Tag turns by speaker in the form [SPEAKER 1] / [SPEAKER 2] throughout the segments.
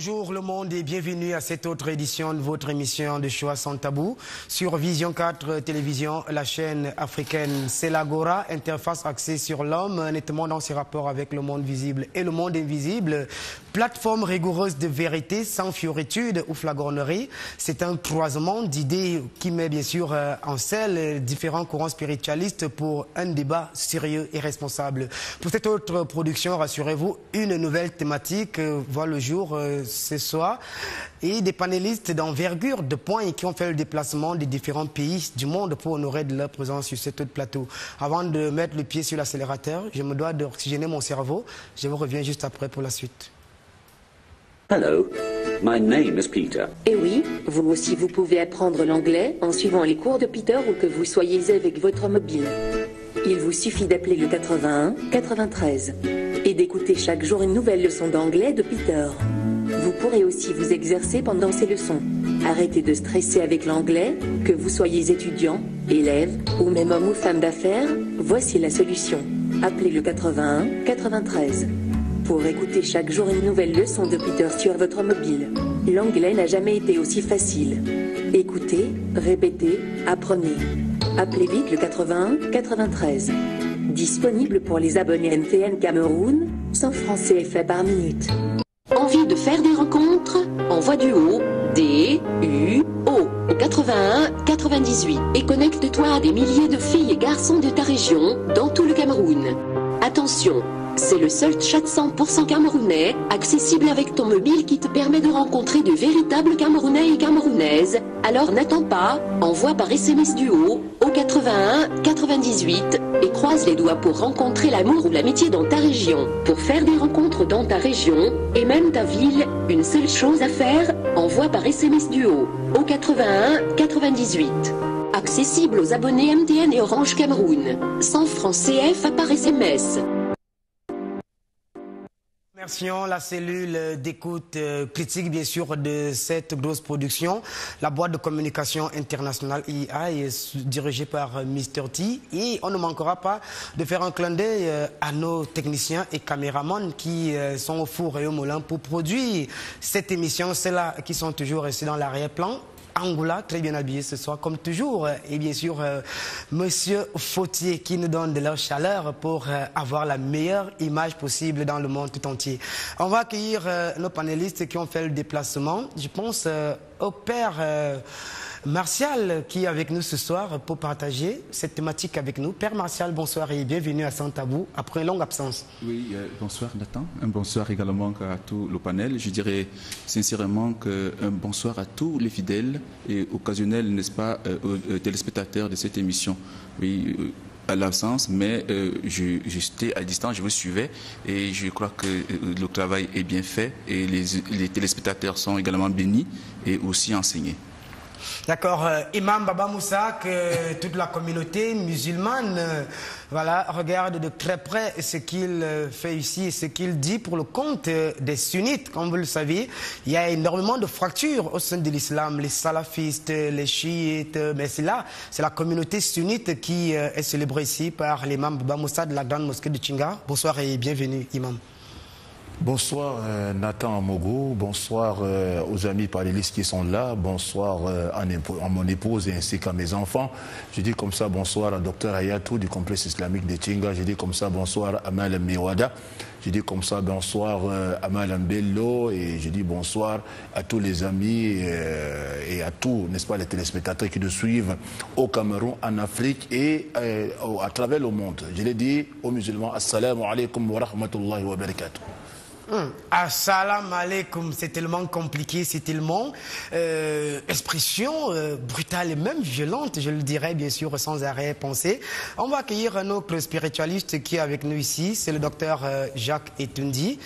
[SPEAKER 1] Bonjour le monde et bienvenue à cette autre édition de votre émission de Choix sans tabou sur Vision 4 Télévision, la chaîne africaine. C'est l'Agora, interface axée sur l'homme, nettement dans ses rapports avec le monde visible et le monde invisible. Plateforme rigoureuse de vérité, sans fioritude ou flagornerie. C'est un croisement d'idées qui met bien sûr en scène différents courants spiritualistes pour un débat sérieux et responsable. Pour cette autre production, rassurez-vous, une nouvelle thématique voit le jour ce soir et des panélistes d'envergure, de points et qui ont fait le déplacement des différents pays du monde pour honorer de leur présence sur ce plateau. Avant de mettre le pied sur l'accélérateur, je me dois d'oxygéner mon cerveau. Je vous reviens juste après pour la suite.
[SPEAKER 2] Hello, my name is Peter.
[SPEAKER 3] Et oui, vous aussi vous pouvez apprendre l'anglais en suivant les cours de Peter où que vous soyez avec votre mobile. Il vous suffit d'appeler le 81 93 et d'écouter chaque jour une nouvelle leçon d'anglais de Peter. Vous pourrez aussi vous exercer pendant ces leçons. Arrêtez de stresser avec l'anglais, que vous soyez étudiant, élève ou même homme ou femme d'affaires, voici la solution. Appelez le 81 93 pour écouter chaque jour une nouvelle leçon de Peter sur votre mobile. L'anglais n'a jamais été aussi facile. Écoutez, répétez, apprenez. Appelez vite le 81 93. Disponible pour les abonnés MTN Cameroun, 100 francs CFA par minute. Envie de faire des rencontres? Envoie du haut, D-U-O, au 81 98 et connecte-toi à des milliers de filles et garçons de ta région, dans tout le Cameroun. Attention! C'est le seul chat 100% camerounais, accessible avec ton mobile qui te permet de rencontrer de véritables Camerounais et Camerounaises. Alors n'attends pas, envoie par SMS du haut au 81 98 et croise les doigts pour rencontrer l'amour ou l'amitié dans ta région. Pour faire des rencontres dans ta région et même ta ville, une seule chose à faire, envoie par SMS du haut au 81 98. Accessible aux abonnés MTN et Orange Cameroun. 100 francs CFA par SMS.
[SPEAKER 1] La cellule d'écoute critique bien sûr de cette grosse production, la boîte de communication internationale IA est dirigée par Mr T et on ne manquera pas de faire un clin d'œil à nos techniciens et caméramans qui sont au four et au moulin pour produire cette émission, ceux-là qui sont toujours restés dans l'arrière-plan. Angoula, très bien habillé ce soir, comme toujours. Et bien sûr, Monsieur Fautier qui nous donne de leur chaleur pour avoir la meilleure image possible dans le monde tout entier. On va accueillir nos panélistes qui ont fait le déplacement. Je pense au père Martial qui est avec nous ce soir pour partager cette thématique avec nous. Père Martial, bonsoir et bienvenue à Sans Tabou après une longue absence.
[SPEAKER 4] Oui, bonsoir Nathan. Un bonsoir également à tout le panel. Je dirais sincèrement un bonsoir à tous les fidèles et occasionnels, n'est-ce pas, aux téléspectateurs de cette émission. Oui, à l'absence, mais j'étais à distance, je vous suivais et je crois que le travail est bien fait et les téléspectateurs sont également bénis et aussi enseignés.
[SPEAKER 1] D'accord, Imam Baba Moussa, que toute la communauté musulmane voilà, regarde de très près ce qu'il fait ici et ce qu'il dit pour le compte des sunnites. Comme vous le savez, il y a énormément de fractures au sein de l'islam, les salafistes, les chiites, mais c'est là, c'est la communauté sunnite qui est célébrée ici par l'imam Baba Moussa de la grande mosquée de Tchinga. Bonsoir et bienvenue, imam.
[SPEAKER 5] Bonsoir Nathan Amogo, bonsoir aux amis panélistes qui sont là, bonsoir à mon épouse et ainsi qu'à mes enfants. Je dis comme ça bonsoir à Dr Ayatou du complexe islamique de Tchinga, je dis comme ça bonsoir à Amal Mewada, je dis comme ça bonsoir à Amal Mbello et je dis bonsoir à tous les amis et à tous, n'est-ce pas, les téléspectateurs qui nous suivent au Cameroun, en Afrique et à travers le monde. Je l'ai dit aux musulmans, assalamu alaikum wa rahmatullahi wa barakatuh.
[SPEAKER 1] Assalamu alaikum, c'est tellement compliqué, c'est tellement expression brutale et même violente, je le dirais bien sûr sans arrière-pensée. On va accueillir un autre spiritualiste qui est avec nous ici, c'est le docteur Jacques Etundi,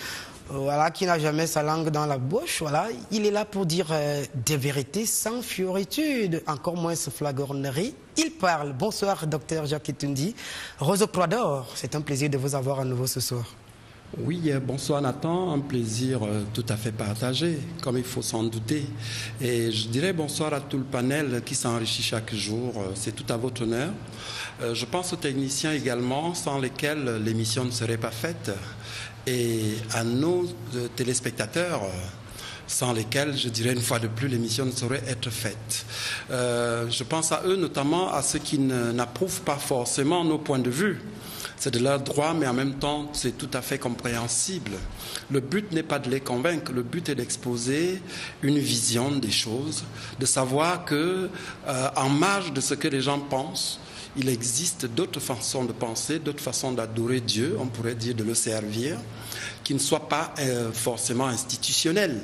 [SPEAKER 1] voilà, qui n'a jamais sa langue dans la bouche. Voilà, il est là pour dire des vérités sans fioritude, encore moins ce flagornerie. Il parle. Bonsoir docteur Jacques Etundi. Rose Croix d'Or, c'est un plaisir de vous avoir à nouveau ce soir.
[SPEAKER 6] Oui, bonsoir Nathan, un plaisir tout à fait partagé, comme il faut s'en douter. Et je dirais bonsoir à tout le panel qui s'enrichit chaque jour, c'est tout à votre honneur. Je pense aux techniciens également, sans lesquels l'émission ne serait pas faite. Et à nos téléspectateurs, sans lesquels, je dirais une fois de plus, l'émission ne saurait être faite. Je pense à eux, notamment à ceux qui n'approuvent pas forcément nos points de vue. C'est de leur droit, mais en même temps, c'est tout à fait compréhensible. Le but n'est pas de les convaincre, le but est d'exposer une vision des choses, de savoir que, en marge de ce que les gens pensent, il existe d'autres façons de penser, d'autres façons d'adorer Dieu, on pourrait dire de le servir, qui ne soient pas forcément institutionnelles.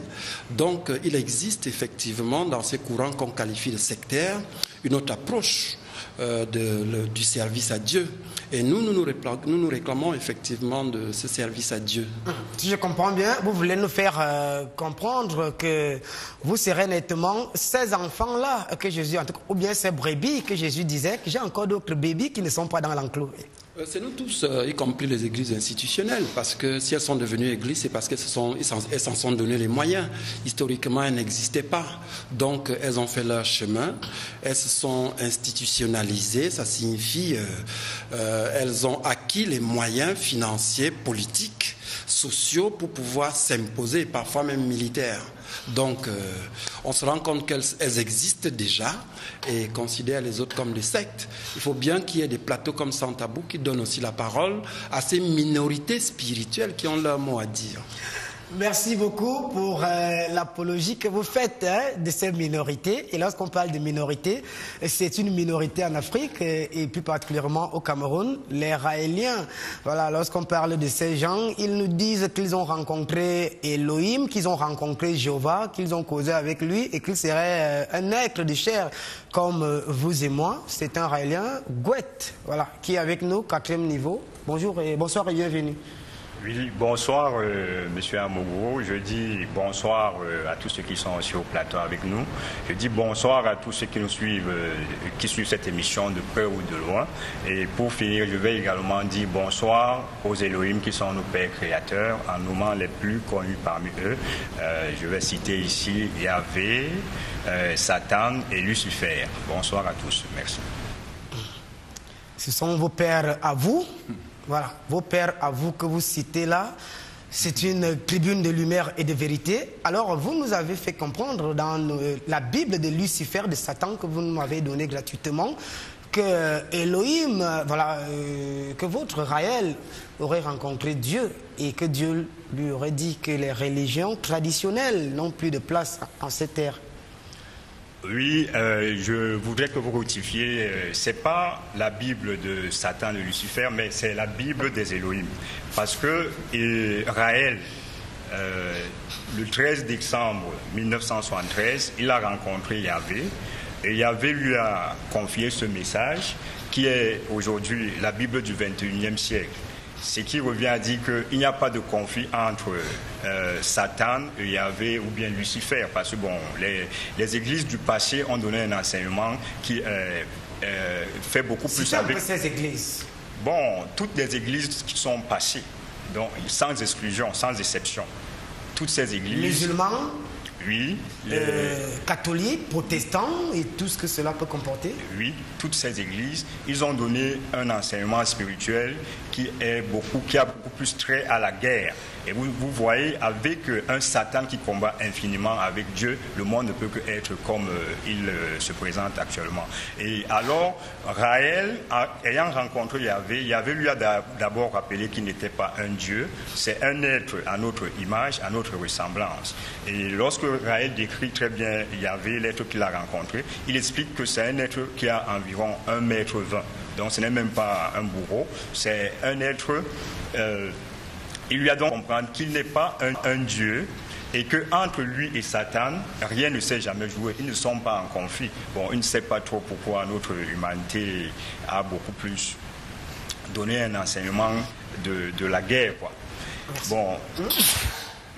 [SPEAKER 6] Donc, il existe effectivement dans ces courants qu'on qualifie de sectaires une autre approche du service à Dieu. Et nous nous réclamons effectivement de ce service à Dieu.
[SPEAKER 1] Si je comprends bien, vous voulez nous faire comprendre que vous serez nettement ces enfants-là que Jésus, en tout cas, ou bien ces brebis que Jésus disait que j'ai encore d'autres bébés qui ne sont pas dans l'enclos.
[SPEAKER 6] C'est nous tous, y compris les églises institutionnelles, parce que si elles sont devenues églises, c'est parce qu'elles s'en sont donné les moyens. Historiquement, elles n'existaient pas. Donc, elles ont fait leur chemin, elles se sont institutionnalisées, ça signifie elles ont acquis les moyens financiers, politiques, sociaux pour pouvoir s'imposer, parfois même militaires. Donc, on se rend compte qu'elles existent déjà et considèrent les autres comme des sectes. Il faut bien qu'il y ait des plateaux comme Sans Tabou qui donnent aussi la parole à ces minorités spirituelles qui ont leur mot à dire.
[SPEAKER 1] Merci beaucoup pour l'apologie que vous faites de ces minorités. Et lorsqu'on parle de minorités, c'est une minorité en Afrique et plus particulièrement au Cameroun, les Raéliens. Voilà, lorsqu'on parle de ces gens, ils nous disent qu'ils ont rencontré Elohim, qu'ils ont rencontré Jéhovah, qu'ils ont causé avec lui et qu'il serait un être de chair comme vous et moi. C'est un Raélien, Gouet, voilà, qui est avec nous, 4e niveau. Bonjour et bonsoir et bienvenue.
[SPEAKER 7] Oui, bonsoir Monsieur Amogo. Je dis bonsoir à tous ceux qui sont sur le plateau avec nous. Je dis bonsoir à tous ceux qui nous suivent, qui suivent cette émission de près ou de loin. Et pour finir, je vais également dire bonsoir aux Elohim qui sont nos pères créateurs, en nommant les plus connus parmi eux. Je vais citer ici Yahvé, Satan et Lucifer. Bonsoir à tous. Merci.
[SPEAKER 1] Ce sont vos pères à vous. Voilà, vos pères à vous que vous citez là, c'est une tribune de lumière et de vérité. Alors, vous nous avez fait comprendre dans la Bible de Lucifer, de Satan, que vous m'avez donné gratuitement, que Elohim, voilà, que votre Raël aurait rencontré Dieu et que Dieu lui aurait dit que les religions traditionnelles n'ont plus de place en cette terre.
[SPEAKER 7] Oui, je voudrais que vous rectifiez, c'est pas la Bible de Satan, de Lucifer, mais c'est la Bible des Elohim. Parce que Raël, le 13 décembre 1973, il a rencontré Yahvé, et Yahvé lui a confié ce message, qui est aujourd'hui la Bible du 21e siècle. Ce qui revient à dire qu'il n'y a pas de conflit entre Satan, Yahvé ou bien Lucifer, parce que bon, les églises du passé ont donné un enseignement qui fait beaucoup plus avec
[SPEAKER 1] ces églises.
[SPEAKER 7] Bon, toutes les églises qui sont passées, donc sans exclusion, sans exception, toutes ces églises.
[SPEAKER 1] Musulmans.
[SPEAKER 7] Oui.
[SPEAKER 1] Catholiques, protestants et tout ce que cela peut comporter.
[SPEAKER 7] Oui, toutes ces églises, ils ont donné un enseignement spirituel qui a beaucoup plus trait à la guerre. Et vous voyez, avec un Satan qui combat infiniment avec Dieu, le monde ne peut qu'être comme il se présente actuellement. Et alors, Raël, ayant rencontré Yahvé lui a d'abord rappelé qu'il n'était pas un Dieu, c'est un être à notre image, à notre ressemblance. Et lorsque Raël décrit très bien Yahvé, l'être qu'il a rencontré, il explique que c'est un être qui a environ 1,20 m. Donc ce n'est même pas un bourreau, c'est un être... il lui a donc comprendre qu'il n'est pas un Dieu et qu'entre lui et Satan, rien ne s'est jamais joué. Ils ne sont pas en conflit. Bon, il ne sait pas trop pourquoi notre humanité a beaucoup plus donné un enseignement de la guerre, quoi. Bon,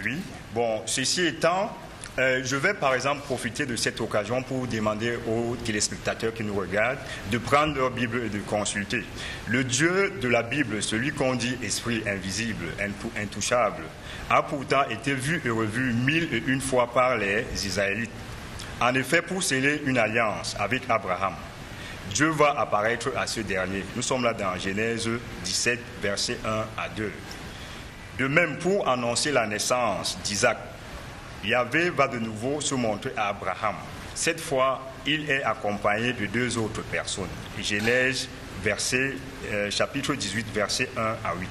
[SPEAKER 7] oui. Bon, ceci étant... je vais par exemple profiter de cette occasion pour demander aux téléspectateurs qui nous regardent de prendre leur Bible et de consulter. Le Dieu de la Bible, celui qu'on dit esprit invisible, intouchable, a pourtant été vu et revu 1001 fois par les Israélites. En effet, pour sceller une alliance avec Abraham, Dieu va apparaître à ce dernier. Nous sommes là dans Genèse 17, versets 1 à 2. De même, pour annoncer la naissance d'Isaac, Yahvé va de nouveau se montrer à Abraham. Cette fois, il est accompagné de 2 autres personnes. Genèse, chapitre 18, versets 1 à 8.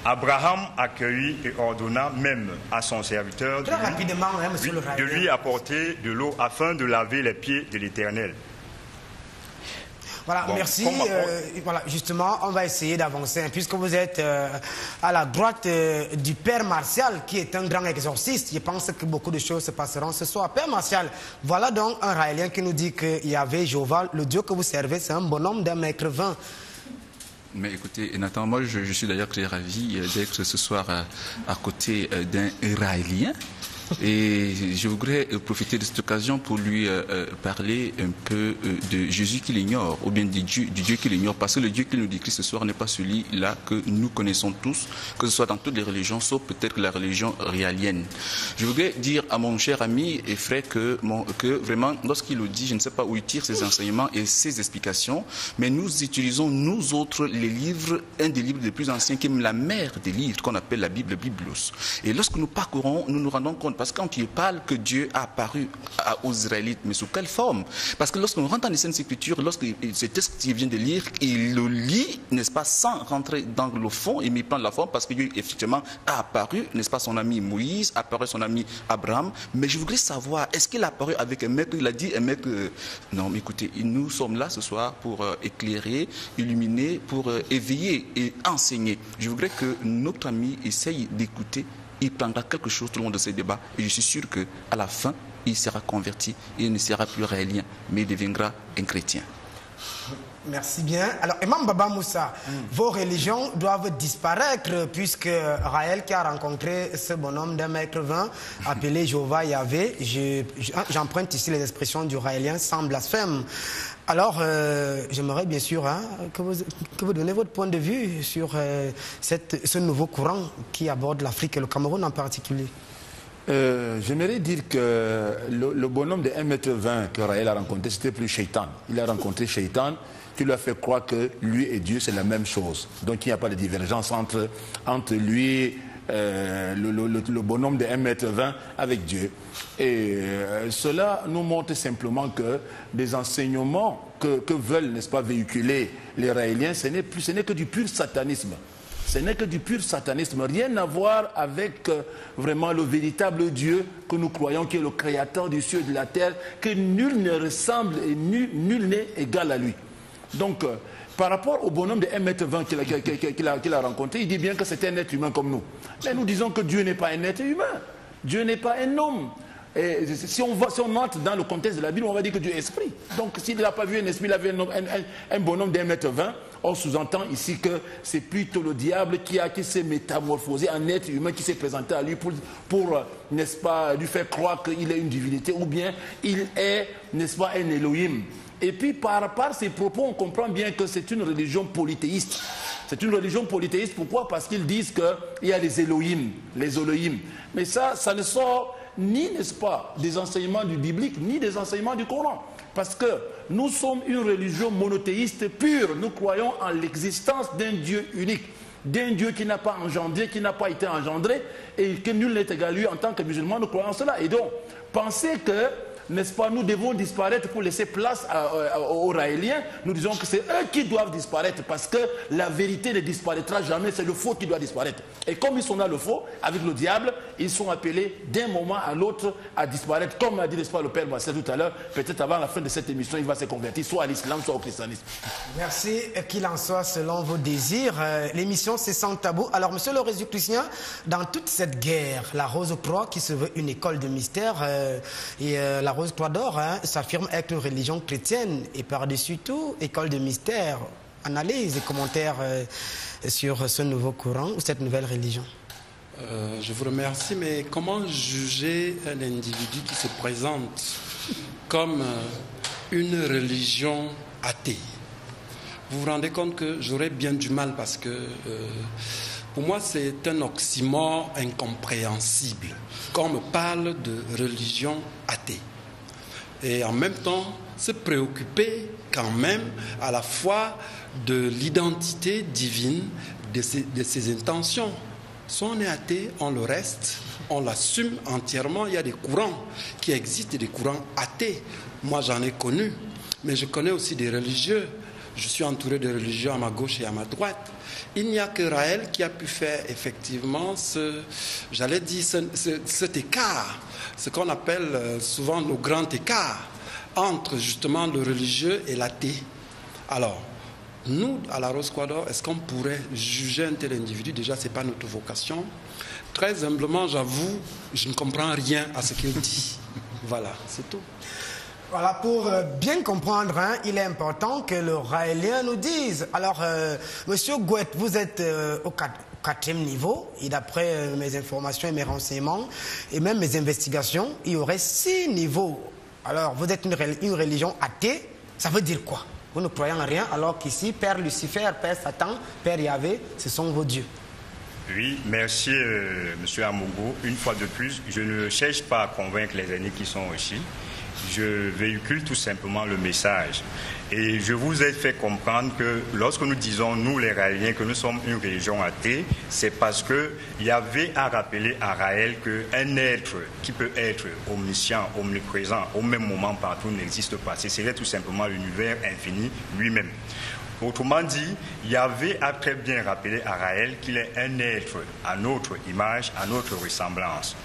[SPEAKER 7] Abraham accueillit et ordonna même à son serviteur de lui apporter de l'eau afin de laver les pieds de l'Éternel.
[SPEAKER 1] Voilà, bon, merci. Voilà, justement, on va essayer d'avancer, hein, puisque vous êtes à la droite du Père Martial, qui est un grand exorciste. Je pense que beaucoup de choses se passeront ce soir. Père Martial, voilà donc un Raélien qui nous dit qu'il y avait Jéhovah, le Dieu que vous servez, c'est un bonhomme d'1,20 m.
[SPEAKER 4] Mais écoutez, Nathan, moi je suis d'ailleurs très ravi d'être ce soir à côté d'un Raélien. Et je voudrais profiter de cette occasion pour lui parler un peu de Jésus qu'il ignore, ou bien du Dieu qu'il ignore, parce que le Dieu qu'il nous décrit ce soir n'est pas celui-là que nous connaissons tous, que ce soit dans toutes les religions, sauf peut-être la religion réalienne. Je voudrais dire à mon cher ami et frère que vraiment, lorsqu'il le dit, je ne sais pas où il tire ses enseignements et ses explications, mais nous utilisons, nous autres, les livres, un des livres les plus anciens, qui est la mère des livres, qu'on appelle la Bible, Biblos. Et lorsque nous parcourons, nous nous rendons compte, parce que quand il parle que Dieu a apparu aux Israélites, mais sous quelle forme? Parce que lorsqu'on rentre dans les Saintes Écritures, lorsque ce texte qu'il vient de lire, il le lit, n'est-ce pas, sans rentrer dans le fond, il met pas la forme, parce que Dieu, effectivement, a apparu, n'est-ce pas, son ami Moïse, a apparu son ami Abraham. Mais je voudrais savoir, est-ce qu'il a apparu avec un maître? Il a dit un maître. Non, mais écoutez, nous sommes là ce soir pour éclairer, illuminer, pour éveiller et enseigner. Je voudrais que notre ami essaye d'écouter. Il prendra quelque chose tout le long de ces débats et je suis sûr qu'à la fin, il sera converti et il ne sera plus raélien, mais il deviendra un chrétien.
[SPEAKER 1] Merci bien. Alors, Imam Baba Moussa, vos religions doivent disparaître puisque Raël qui a rencontré ce bonhomme d'1,20 m appelé Jéhovah Yahvé, j'emprunte ici les expressions du Raélien sans blasphème. Alors, j'aimerais bien sûr que vous donniez votre point de vue sur ce nouveau courant qui aborde l'Afrique et le Cameroun en particulier.
[SPEAKER 5] J'aimerais dire que le bonhomme de 1,20 m que Raël a rencontré, c'était plus Shaitan. Il a rencontré Shaitan qui lui a fait croire que lui et Dieu, c'est la même chose. Donc, il n'y a pas de divergence entre lui, le bonhomme de 1,20 m avec Dieu. Et cela nous montre simplement que des enseignements que veulent, n'est-ce pas, véhiculer les Raéliens, ce n'est que du pur satanisme. Ce n'est que du pur satanisme, rien à voir avec vraiment le véritable Dieu que nous croyons, qui est le créateur du ciel et de la terre, que nul ne ressemble et nul n'est égal à lui. Donc, par rapport au bonhomme de 1,20 m qu'il a rencontré, il dit bien que c'est un être humain comme nous. Mais nous disons que Dieu n'est pas un être humain. Dieu n'est pas un homme. Et si on entre dans le contexte de la Bible, on va dire que Dieu est esprit. Donc, s'il n'a pas vu un esprit, il avait un bonhomme de 1,20 m. On sous-entend ici que c'est plutôt le diable qui s'est métamorphosé en être humain, qui s'est présenté à lui pour n'est-ce pas, lui faire croire qu'il est une divinité, ou bien il est, n'est-ce pas, un Elohim. Et puis, par ses propos, on comprend bien que c'est une religion polythéiste. C'est une religion polythéiste, pourquoi? Parce qu'ils disent qu'il y a les Elohim, Mais ça ne sort ni, n'est-ce pas, des enseignements du biblique, ni des enseignements du Coran. Parce que nous sommes une religion monothéiste pure. Nous croyons en l'existence d'un Dieu unique. D'un Dieu qui n'a pas engendré, qui n'a pas été engendré, et que nul n'est égal à lui en tant que musulman, nous croyons en cela. Et donc, penser que, n'est-ce pas, nous devons disparaître pour laisser place aux Raéliens, nous disons que c'est eux qui doivent disparaître parce que la vérité ne disparaîtra jamais, c'est le faux qui doit disparaître. Et comme ils sont dans le faux, avec le diable, ils sont appelés d'un moment à l'autre à disparaître. Comme l'a dit, n'est-ce pas, le Père Marcel tout à l'heure, peut-être avant la fin de cette émission, il va se convertir soit à l'islam, soit au christianisme.
[SPEAKER 1] Merci, qu'il en soit selon vos désirs. L'émission, c'est sans tabou. Alors, monsieur le Jésus-Christien, dans toute cette guerre, la Rose Croix, qui se veut une école de mystère, et la Rose Croix d'Or s'affirme être une religion chrétienne et par-dessus tout, école de mystère. Analyse et commentaires sur ce nouveau courant ou cette nouvelle religion.
[SPEAKER 6] Je vous remercie, mais comment juger un individu qui se présente comme une religion athée? Vous vous rendez compte que j'aurais bien du mal parce que pour moi c'est un oxymore incompréhensible quand on me parle de religion athée. Et en même temps, se préoccuper quand même à la fois de l'identité divine de ses intentions. Soit on est athée, on le reste, on l'assume entièrement. Il y a des courants qui existent, des courants athées. Moi, j'en ai connu, mais je connais aussi des religieux. Je suis entouré de religieux à ma gauche et à ma droite. Il n'y a que Raël qui a pu faire effectivement cet écart, ce qu'on appelle souvent le grand écart entre justement le religieux et l'athée. Alors, nous, à la Rose Quador, est-ce qu'on pourrait juger un tel individu? Déjà, ce n'est pas notre vocation. Très humblement, j'avoue, je ne comprends rien à ce qu'il dit. Voilà, c'est tout.
[SPEAKER 1] Voilà, pour bien comprendre, hein, il est important que le Raélien nous dise. Alors, Monsieur Gouet, vous êtes au 4e niveau, et d'après mes informations et mes renseignements, et même mes investigations, il y aurait 6 niveaux. Alors, vous êtes une religion athée, ça veut dire quoi? Vous ne croyez en rien, alors qu'ici, Père Lucifer, Père Satan, Père Yahvé, ce sont vos dieux.
[SPEAKER 7] Oui, merci Monsieur Amogo. Une fois de plus, je ne cherche pas à convaincre les aînés qui sont ici. Je véhicule tout simplement le message. Et je vous ai fait comprendre que lorsque nous disons, nous les Raéliens, que nous sommes une religion athée, c'est parce que Yahvé a rappelé à Raël qu'un être qui peut être omniscient, omniprésent, au même moment partout n'existe pas. Ce serait tout simplement l'univers infini lui-même. Autrement dit, Yahvé a très bien rappelé à Raël qu'il est un être à notre image, à notre ressemblance.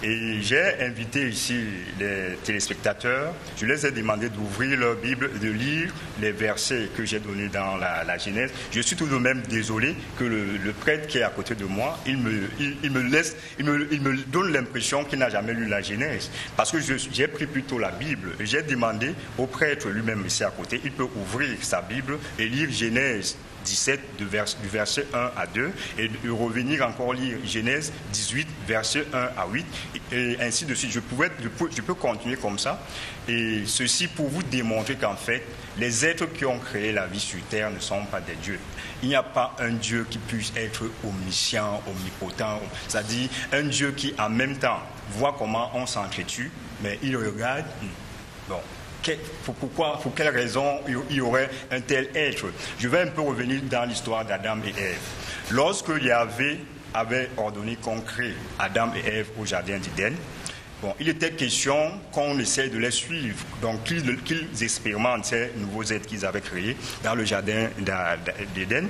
[SPEAKER 7] Et j'ai invité ici les téléspectateurs, je les ai demandé d'ouvrir leur Bible, de lire les versets que j'ai donnés dans la Genèse. Je suis tout de même désolé que le prêtre qui est à côté de moi, il me donne l'impression qu'il n'a jamais lu la Genèse. Parce que j'ai pris plutôt la Bible. J'ai demandé au prêtre lui-même ici à côté, il peut ouvrir sa Bible et lire Genèse 17 du verset 1 à 2 et de revenir encore lire Genèse 18 verset 1 à 8 et ainsi de suite. Je peux continuer comme ça, et ceci pour vous démontrer qu'en fait les êtres qui ont créé la vie sur terre ne sont pas des dieux. Il n'y a pas un Dieu qui puisse être omniscient, omnipotent, c'est-à-dire un Dieu qui en même temps voit comment on s'entretue, mais il regarde, bon, pour quelle raison il y aurait un tel être? Je vais un peu revenir dans l'histoire d'Adam et Ève. Lorsque Yahvé avait ordonné qu'on crée Adam et Ève au jardin d'Éden, bon, il était question qu'on essaie de les suivre, donc qu'ils expérimentent ces nouveaux êtres qu'ils avaient créés dans le jardin d'Éden.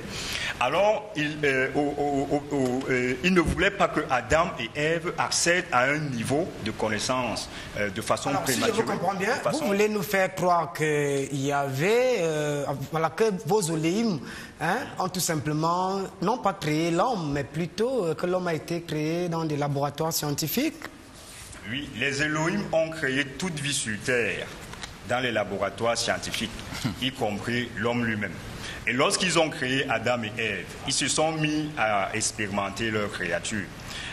[SPEAKER 7] Alors, il ne voulait pas que Adam et Ève accèdent à un niveau de connaissance de façon prématurée.
[SPEAKER 1] Si je vous comprends bien, vous voulez nous faire croire qu'il y avait, que vos oléim ont tout simplement, non pas créé l'homme, mais plutôt que l'homme a été créé dans des laboratoires scientifiques.
[SPEAKER 7] Oui, les Elohim ont créé toute vie sur Terre dans les laboratoires scientifiques, y compris l'homme lui-même. Et lorsqu'ils ont créé Adam et Ève, ils se sont mis à expérimenter leur créature,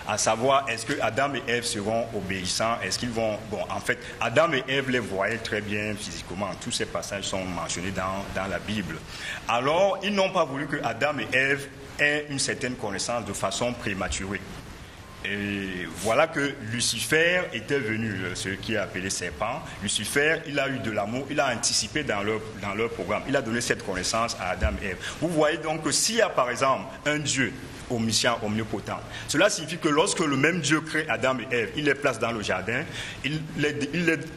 [SPEAKER 7] à savoir est-ce que Adam et Ève seront obéissants, est-ce qu'ils vont... Bon, en fait, Adam et Ève les voyaient très bien physiquement. Tous ces passages sont mentionnés dans la Bible. Alors, ils n'ont pas voulu que Adam et Ève aient une certaine connaissance de façon prématurée. Et voilà que Lucifer était venu, celui qui est appelé serpent. Lucifer, il a eu de l'amour, il a anticipé dans leur programme. Il a donné cette connaissance à Adam et Ève. Vous voyez donc que s'il y a par exemple un Dieu omniscient, omnipotent, cela signifie que lorsque le même Dieu crée Adam et Ève, il les place dans le jardin, il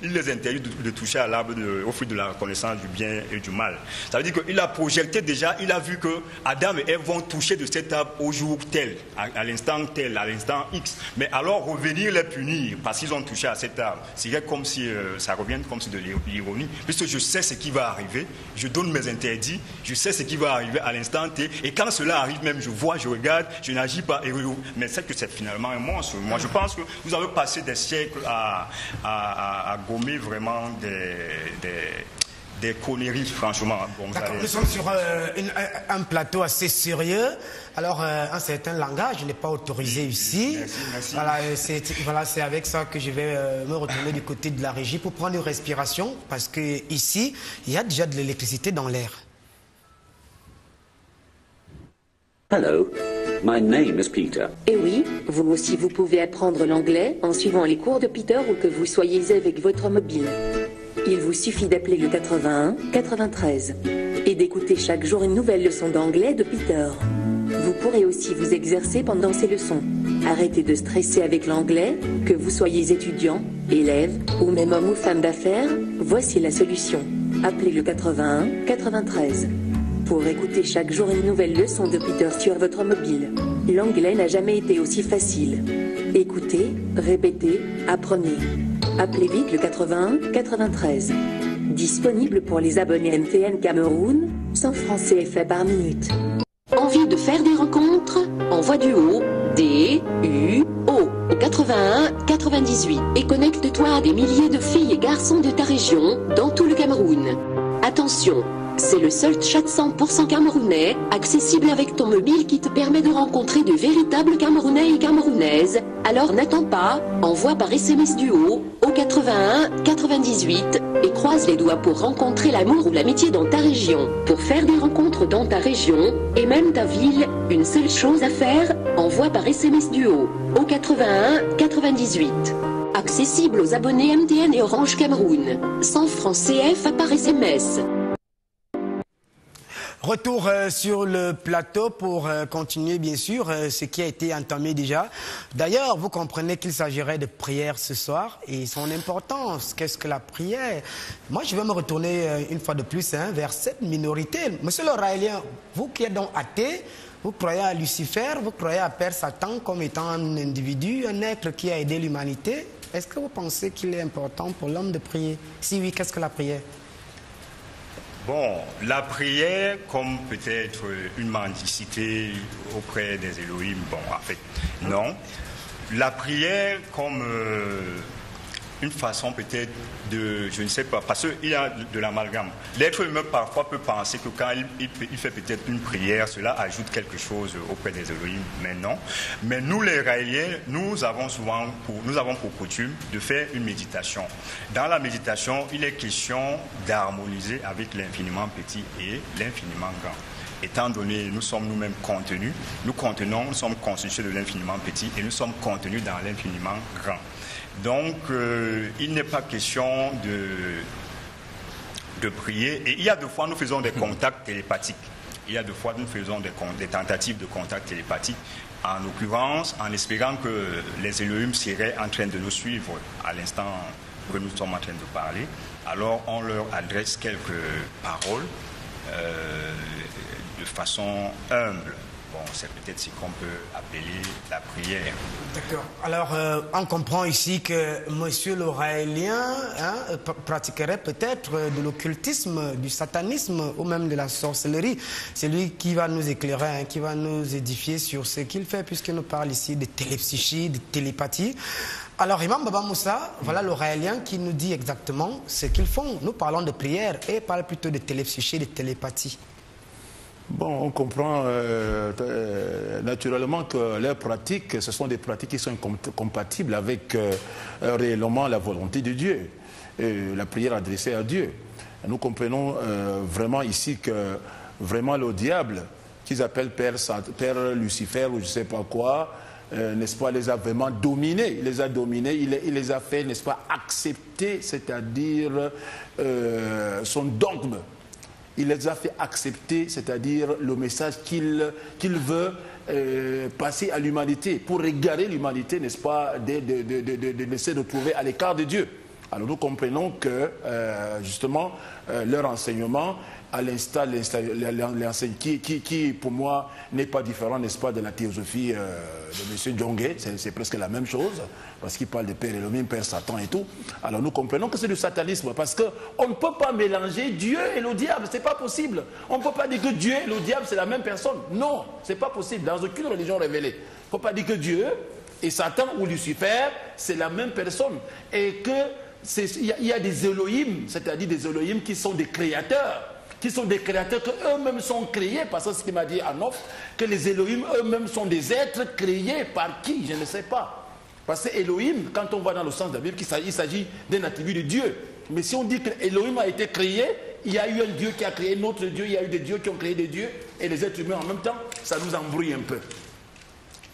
[SPEAKER 7] les interdit de toucher à l'arbre au fruit de la connaissance du bien et du mal. Ça veut dire qu'il a projeté déjà, il a vu que Adam et Ève vont toucher de cet arbre au jour tel, à l'instant tel, à l'instant X. Mais alors revenir les punir parce qu'ils ont touché à cet arbre, c'est comme si ça revienne comme si de l'ironie. Puisque je sais ce qui va arriver, je donne mes interdits, je sais ce qui va arriver à l'instant T, et quand cela arrive même, je vois, je regarde, je n'agis pas, mais c'est que c'est finalement un monstre. Moi, je pense que vous avez passé des siècles à gommer vraiment des conneries, franchement. Bon,
[SPEAKER 1] nous sommes sur un plateau assez sérieux. Alors, un certain langage n'est pas autorisé ici.
[SPEAKER 7] Merci.
[SPEAKER 1] Voilà, c'est avec ça que je vais me retourner du côté de la régie pour prendre une respiration, parce qu'ici, il y a déjà de l'électricité dans l'air.
[SPEAKER 2] Hello, my name is Peter.
[SPEAKER 3] Et oui, vous aussi vous pouvez apprendre l'anglais en suivant les cours de Peter où que vous soyez avec votre mobile. Il vous suffit d'appeler le 81 93 et d'écouter chaque jour une nouvelle leçon d'anglais de Peter. Vous pourrez aussi vous exercer pendant ces leçons. Arrêtez de stresser avec l'anglais, que vous soyez étudiant, élève, ou même homme ou femme d'affaires, voici la solution. Appelez le 81 93. Pour écouter chaque jour une nouvelle leçon de Peter sur votre mobile. L'anglais n'a jamais été aussi facile. Écoutez, répétez, apprenez. Appelez vite le 81 93. Disponible pour les abonnés MTN Cameroun, 100 francs CFA par minute. Envie de faire des rencontres? Envoie du haut, D-U-O, au 81 98 et connecte-toi à des milliers de filles et garçons de ta région, dans tout le Cameroun. Attention! C'est le seul chat 100% camerounais, accessible avec ton mobile qui te permet de rencontrer de véritables Camerounais et Camerounaises. Alors n'attends pas, envoie par SMS Duo au 81 98 et croise les doigts pour rencontrer l'amour ou l'amitié dans ta région. Pour faire des rencontres dans ta région et même ta ville, une seule chose à faire, envoie par SMS Duo au 81 98. Accessible aux abonnés MTN et Orange Cameroun. 100 francs CFA par SMS.
[SPEAKER 1] Retour sur le plateau pour continuer bien sûr ce qui a été entamé déjà. D'ailleurs, vous comprenez qu'il s'agirait de prière ce soir et son importance. Qu'est-ce que la prière? Moi, je vais me retourner une fois de plus vers cette minorité. Monsieur le Raélien, vous qui êtes donc athée, vous croyez à Lucifer, vous croyez à Père Satan comme étant un individu, un être qui a aidé l'humanité. Est-ce que vous pensez qu'il est important pour l'homme de prier? Si oui, qu'est-ce que la prière?
[SPEAKER 7] Bon, la prière, comme peut-être une mendicité auprès des Elohim, bon, en fait, non. La prière comme une façon peut-être de, je ne sais pas, parce qu'il y a de l'amalgame. L'être humain parfois peut penser que quand il fait peut-être une prière, cela ajoute quelque chose auprès des Elohim, mais non. Mais nous les Raéliens, nous avons pour coutume de faire une méditation. Dans la méditation, il est question d'harmoniser avec l'infiniment petit et l'infiniment grand. Étant donné, nous sommes nous-mêmes contenus, nous sommes constitués de l'infiniment petit et nous sommes contenus dans l'infiniment grand. Donc, il n'est pas question de prier. Et il y a des fois, nous faisons des contacts télépathiques. Il y a des fois, nous faisons des tentatives de contacts télépathiques. En l'occurrence, en espérant que les Elohim seraient en train de nous suivre à l'instant que nous sommes en train de parler. Alors, on leur adresse quelques paroles de façon humble. Bon, c'est peut-être ce qu'on peut appeler la prière.
[SPEAKER 1] D'accord. Alors, on comprend ici que monsieur le Raélien pratiquerait peut-être de l'occultisme, du satanisme ou même de la sorcellerie. C'est lui qui va nous éclairer, qui va nous édifier sur ce qu'il fait, puisqu'il nous parle ici de télépsychie, de télépathie. Alors, Imam Baba Moussa, voilà le Raélien qui nous dit exactement ce qu'ils font. Nous parlons de prière et parle plutôt de télépsychie, de télépathie.
[SPEAKER 5] Bon, on comprend naturellement que leurs pratiques, ce sont des pratiques qui sont compatibles avec réellement la volonté de Dieu, la prière adressée à Dieu. Nous comprenons vraiment ici que vraiment le diable, qu'ils appellent Père Lucifer ou je ne sais pas quoi, n'est-ce pas, les a vraiment dominés. Il les a dominés, il les a fait, n'est-ce pas, accepter, c'est-à-dire son dogme. Il les a fait accepter, c'est-à-dire le message qu'il veut passer à l'humanité, pour égarer l'humanité, n'est-ce pas, de laisser retrouver à l'écart de Dieu. Alors nous comprenons que, justement, leur enseignement, à l'instar qui, pour moi, n'est pas différent, n'est-ce pas, de la théosophie de M. Djongé, c'est presque la même chose, parce qu'il parle de Père Elohim, Père Satan et tout. Alors nous comprenons que c'est du satanisme, parce qu'on ne peut pas mélanger Dieu et le diable, c'est pas possible. On ne peut pas dire que Dieu et le diable, c'est la même personne. Non, c'est pas possible, dans aucune religion révélée. Il ne faut pas dire que Dieu et Satan ou Lucifer, c'est la même personne. Et qu'il y a des Elohim, c'est-à-dire des Elohim qui sont des créateurs, que eux-mêmes sont créés, parce que ce qu'il m'a dit en offre, que les Elohim eux-mêmes sont des êtres créés par qui? Je ne sais pas. Parce que Elohim, quand on va dans le sens de la Bible, il s'agit d'un attribut de Dieu. Mais si on dit que Elohim a été créé, il y a eu un Dieu qui a créé un autre Dieu, il y a eu des dieux qui ont créé des dieux, et les êtres humains en même temps, ça nous embrouille un peu.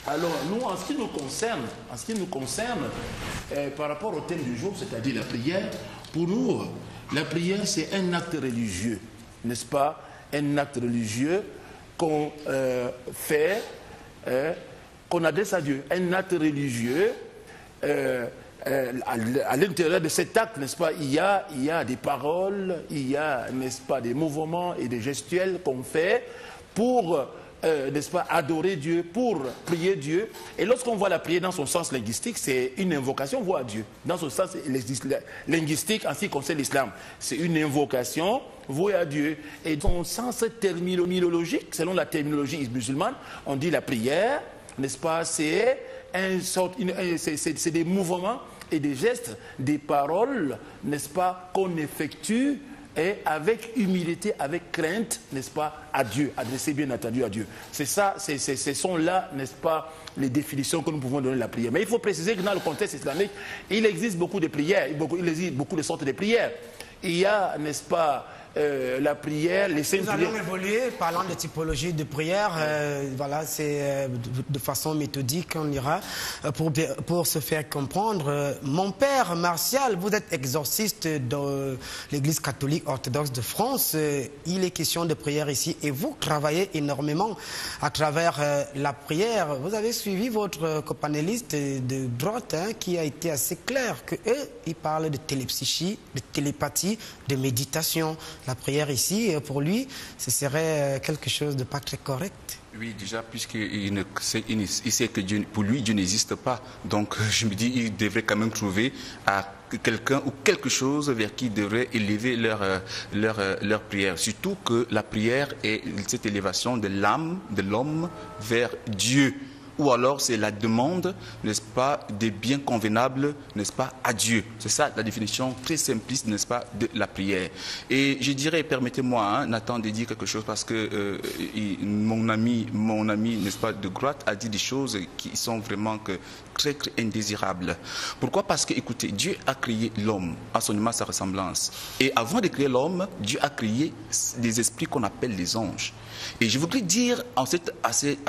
[SPEAKER 5] Alors, nous, en ce qui nous concerne, par rapport au thème du jour, c'est-à-dire la prière, pour nous, la prière, c'est un acte religieux, n'est-ce pas? Un acte religieux qu'on fait, qu'on adresse à Dieu, un acte religieux. À l'intérieur de cet acte, n'est-ce pas, il y a des paroles, il y a, n'est-ce pas, des mouvements et des gestuels qu'on fait pour, n'est-ce pas, adorer Dieu, pour prier Dieu. Et lorsqu'on voit la prière dans son sens linguistique, c'est une invocation, voix à Dieu. Dans son sens linguistique, en ce qui concerne l'islam, c'est une invocation, voix à Dieu. Et dans son sens terminologique, selon la terminologie musulmane, on dit la prière, n'est-ce pas, c'est des mouvements et des gestes, des paroles, n'est-ce pas, qu'on effectue et avec humilité, avec crainte, n'est-ce pas, à Dieu, adressé bien entendu à Dieu. C'est ça, ce sont là, n'est-ce pas, les définitions que nous pouvons donner à la prière. Mais il faut préciser que dans le contexte islamique, il existe beaucoup de prières, il existe beaucoup de sortes de prières. Il y a, n'est-ce pas, la prière, les cinq prières.
[SPEAKER 1] Nous allons évoluer, parlant de typologie de prière, voilà, c'est de façon méthodique, on ira, pour se faire comprendre. Mon père Martial, vous êtes exorciste dans l'Église catholique orthodoxe de France. Il est question de prière ici et vous travaillez énormément à travers la prière. Vous avez suivi votre copanéliste de droite qui a été assez clair que eux, ils parlent de télépsychie, de télépathie, de méditation. La prière ici, pour lui, ce serait quelque chose de pas très correct.
[SPEAKER 4] Oui, déjà, puisqu'il sait que Dieu, pour lui, Dieu n'existe pas. Donc, je me dis, il devrait quand même trouver à quelqu'un ou quelque chose vers qui il devrait élever leur prière. Surtout que la prière est cette élévation de l'âme, de l'homme, vers Dieu. Ou alors c'est la demande, n'est-ce pas, des biens convenables, n'est-ce pas, à Dieu. C'est ça la définition très simpliste, n'est-ce pas, de la prière. Et je dirais, permettez-moi, hein, Nathan, de dire quelque chose parce que mon ami, n'est-ce pas, de droite a dit des choses qui sont vraiment très, très indésirables. Pourquoi? Parce que, écoutez, Dieu a créé l'homme à son image, sa ressemblance. Et avant de créer l'homme, Dieu a créé des esprits qu'on appelle les anges. Et je voudrais dire en cette assez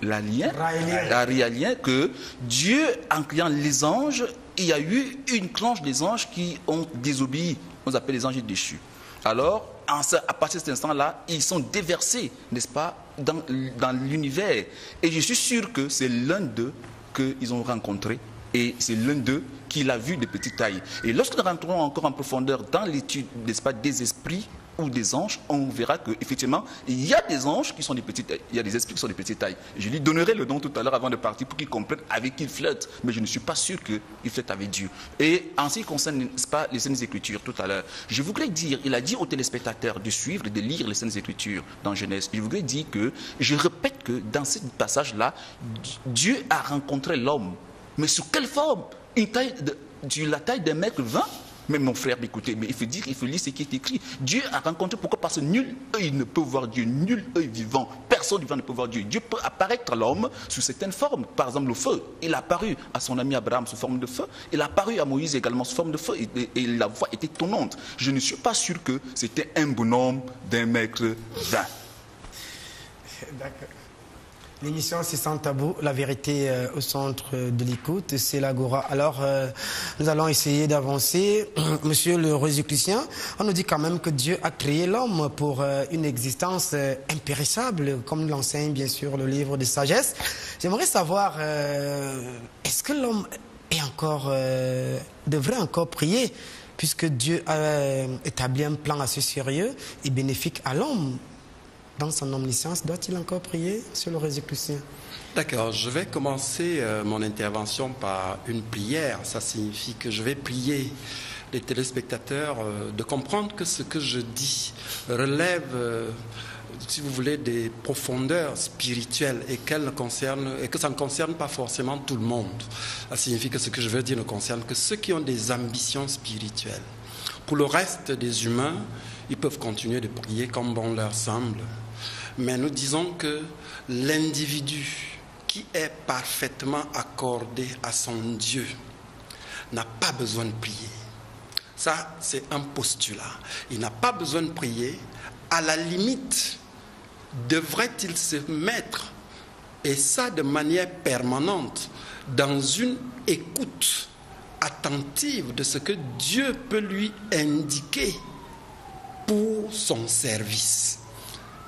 [SPEAKER 4] réalien que Dieu, en créant les anges, il y a eu une tranche des anges qui ont désobéi. On les appelle les anges déchus. Alors, à partir de cet instant-là, ils sont déversés, n'est-ce pas, dans l'univers. Et je suis sûr que c'est l'un d'eux qu'ils ont rencontré. Et c'est l'un d'eux qui l'a vu de petite taille. Et lorsque nous rentrons encore en profondeur dans l'étude, n'est-ce pas, des esprits ou des anges, on verra qu'effectivement, il y a des anges qui sont des petites tailles, il y a des esprits qui sont des petites tailles. Je lui donnerai le nom tout à l'heure avant de partir pour qu'il comprenne avec qui il flotte, mais je ne suis pas sûr qu'il flotte avec Dieu. Et en ce qui concerne, n'est-ce pas, les Saintes Écritures tout à l'heure, je voudrais dire, il a dit aux téléspectateurs de suivre et de lire les Saintes Écritures dans Genèse. Je voudrais dire que, je répète que dans ce passage-là, Dieu a rencontré l'homme. Mais sous quelle forme? La taille d'un mètre 20? Mais mon frère, écoutez, mais il faut lire ce qui est écrit. Dieu a rencontré, pourquoi? Parce que nul œil ne peut voir Dieu, nul œil vivant, personne vivant ne peut voir Dieu. Dieu peut apparaître à l'homme sous certaines formes. Par exemple, le feu. Il a apparu à son ami Abraham sous forme de feu. Il a apparu à Moïse également sous forme de feu. Et la voix était tonnante. Je ne suis pas sûr que c'était un bonhomme d'un mètre 20.
[SPEAKER 1] D'accord. L'émission c'est Sans Tabou, la vérité au centre de l'écoute, c'est l'Agora. Alors, nous allons essayer d'avancer. Monsieur le Rosicrucien, on nous dit quand même que Dieu a créé l'homme pour une existence impérissable, comme l'enseigne bien sûr le livre de sagesse. J'aimerais savoir, est-ce que l'homme devrait encore prier, puisque Dieu a établi un plan assez sérieux et bénéfique à l'homme? Dans son omniscience, doit-il encore prier sur le Rosicrucien?
[SPEAKER 6] D'accord, je vais commencer mon intervention par une prière. Ça signifie que je vais prier les téléspectateurs de comprendre que ce que je dis relève, si vous voulez, des profondeurs spirituelles et que ça ne concerne pas forcément tout le monde. Ça signifie que ce que je veux dire ne concerne que ceux qui ont des ambitions spirituelles. Pour le reste des humains, ils peuvent continuer de prier comme bon leur semble. Mais nous disons que l'individu qui est parfaitement accordé à son Dieu n'a pas besoin de prier. Ça, c'est un postulat. Il n'a pas besoin de prier. À la limite, devrait-il se mettre, et ça de manière permanente, dans une écoute attentive de ce que Dieu peut lui indiquer pour son service.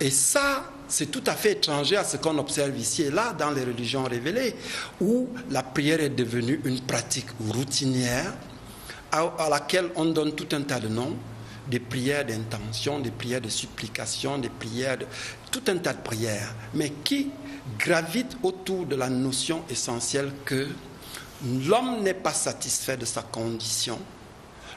[SPEAKER 6] Et ça, c'est tout à fait étranger à ce qu'on observe ici et là dans les religions révélées, où la prière est devenue une pratique routinière à laquelle on donne tout un tas de noms, des prières d'intention, des prières de supplication, des prières tout un tas de prières, mais qui gravitent autour de la notion essentielle que l'homme n'est pas satisfait de sa condition,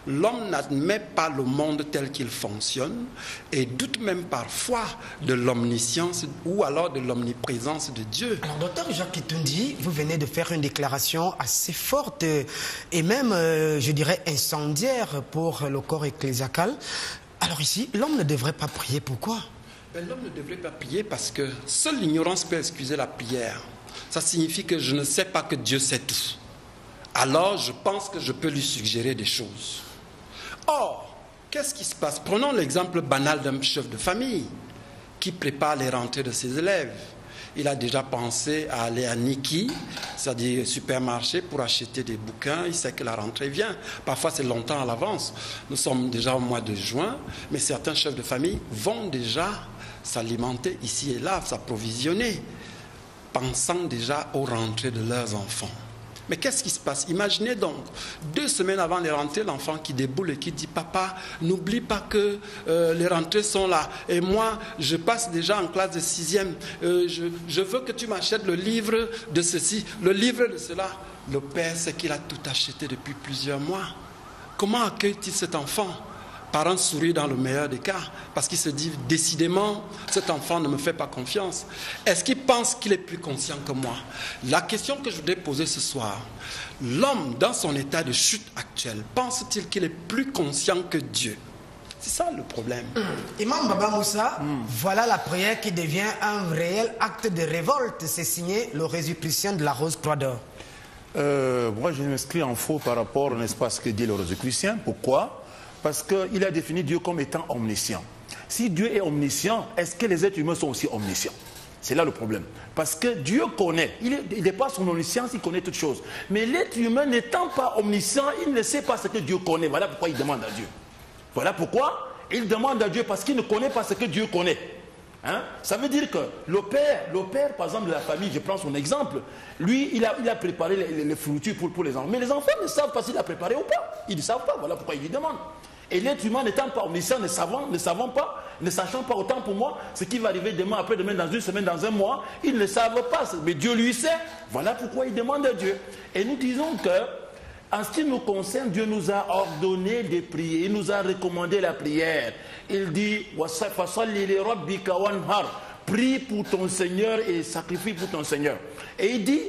[SPEAKER 6] l'homme n'admet pas le monde tel qu'il fonctionne et doute même parfois de l'omniscience ou alors de l'omniprésence de Dieu.
[SPEAKER 1] Alors, docteur Jacques Kitoundi, vous venez de faire une déclaration assez forte et même, je dirais, incendiaire pour le corps ecclésiacal. Alors ici, l'homme ne devrait pas prier. Pourquoi?
[SPEAKER 6] L'homme ne devrait pas prier parce que seule l'ignorance peut excuser la prière. Ça signifie que je ne sais pas que Dieu sait tout. Alors, je pense que je peux lui suggérer des choses. Or, qu'est-ce qui se passe? Prenons l'exemple banal d'un chef de famille qui prépare les rentrées de ses élèves. Il a déjà pensé à aller à Niki, c'est-à-dire supermarché, pour acheter des bouquins. Il sait que la rentrée vient. Parfois, c'est longtemps à l'avance. Nous sommes déjà au mois de juin, mais certains chefs de famille vont déjà s'alimenter ici et là, s'approvisionner, pensant déjà aux rentrées de leurs enfants. Mais qu'est-ce qui se passe? Imaginez donc, 2 semaines avant les rentrées, l'enfant qui déboule et qui dit « Papa, n'oublie pas que les rentrées sont là. Et moi, je passe déjà en classe de 6e. Je veux que tu m'achètes le livre de ceci, le livre de cela. » Le père sait qu'il a tout acheté depuis plusieurs mois. Comment accueille-t-il cet enfant? Par un sourire dans le meilleur des cas, parce qu'il se dit décidément, cet enfant ne me fait pas confiance. Est-ce qu'il pense qu'il est plus conscient que moi? La question que je voudrais poser ce soir, l'homme dans son état de chute actuel, pense-t-il qu'il est plus conscient que Dieu? C'est ça le problème.
[SPEAKER 1] Imam Baba Moussa, voilà la prière qui devient un réel acte de révolte. C'est signé le Rosicrucien de la Rose-Croix d'Or.
[SPEAKER 5] Moi, je m'inscris en faux par rapport, n'est-ce pas, à ce que dit le Rosicrucien. Pourquoi? Parce qu'il a défini Dieu comme étant omniscient. Si Dieu est omniscient, est-ce que les êtres humains sont aussi omniscients? C'est là le problème. Parce que Dieu connaît. Il n'est pas son omniscience, il connaît toutes choses. Mais l'être humain n'étant pas omniscient, il ne sait pas ce que Dieu connaît. Voilà pourquoi il demande à Dieu. Voilà pourquoi il demande à Dieu, parce qu'il ne connaît pas ce que Dieu connaît. Hein? Ça veut dire que le père, par exemple, de la famille, je prends son exemple, lui, il a préparé les fournitures pour les enfants. Mais les enfants ne savent pas s'il a préparé ou pas. Ils ne savent pas, voilà pourquoi il lui demande. Et l'être humain n'étant pas omniscient, ne sachant pas autant pour moi, ce qui va arriver demain, après-demain, dans une semaine, dans un mois, ils ne savent pas. Mais Dieu lui sait. Voilà pourquoi il demande à Dieu. Et nous disons que, en ce qui nous concerne, Dieu nous a ordonné de prier. Il nous a recommandé la prière. Il dit, prie pour ton Seigneur et sacrifie pour ton Seigneur. Et il dit,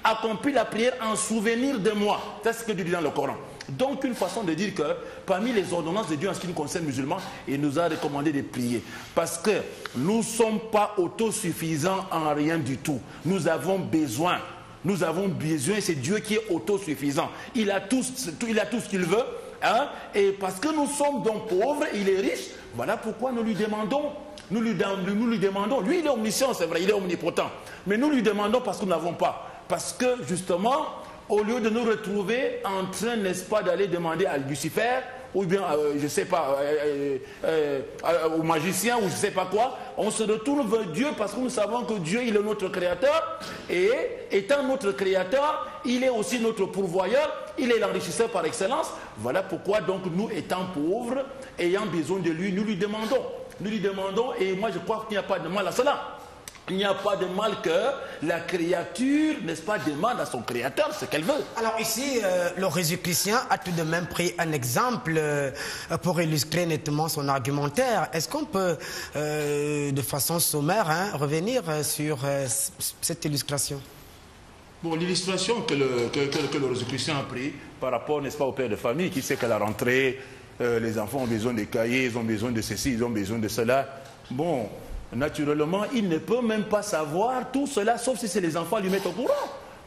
[SPEAKER 5] accomplis la prière en souvenir de moi. C'est ce que Dieu dit dans le Coran. Donc une façon de dire que parmi les ordonnances de Dieu en ce qui nous concerne musulmans, il nous a recommandé de prier. Parce que nous ne sommes pas autosuffisants en rien du tout. Nous avons besoin. Nous avons besoin, c'est Dieu qui est autosuffisant. Il a tout ce qu'il veut. Hein? Et parce que nous sommes donc pauvres, il est riche. Voilà pourquoi nous lui demandons. Nous lui demandons. Lui, il est omniscient, c'est vrai, il est omnipotent. Mais nous lui demandons parce que nous n'avons pas. Parce que justement, au lieu de nous retrouver en train, n'est-ce pas, d'aller demander à Lucifer, ou bien, je ne sais pas, au magicien, ou je ne sais pas quoi, on se retourne vers Dieu parce que nous savons que Dieu, il est notre créateur, et étant notre créateur, il est aussi notre pourvoyeur, il est l'enrichisseur par excellence. Voilà pourquoi, donc, nous étant pauvres, ayant besoin de lui, nous lui demandons. Nous lui demandons, et moi je crois qu'il n'y a pas de mal à cela. Il n'y a pas de mal que la créature, n'est-ce pas, demande à son créateur ce qu'elle veut.
[SPEAKER 1] Alors ici, le Rosicrucien a tout de même pris un exemple pour illustrer nettement son argumentaire. Est-ce qu'on peut, de façon sommaire, revenir sur cette illustration?
[SPEAKER 5] Bon, l'illustration que le Rosicrucien a pris par rapport, n'est-ce pas, au père de famille qui sait qu'à la rentrée, les enfants ont besoin de cahiers, ils ont besoin de ceci, ils ont besoin de cela. Bon, naturellement, il ne peut même pas savoir tout cela, sauf si c'est les enfants lui mettent au courant.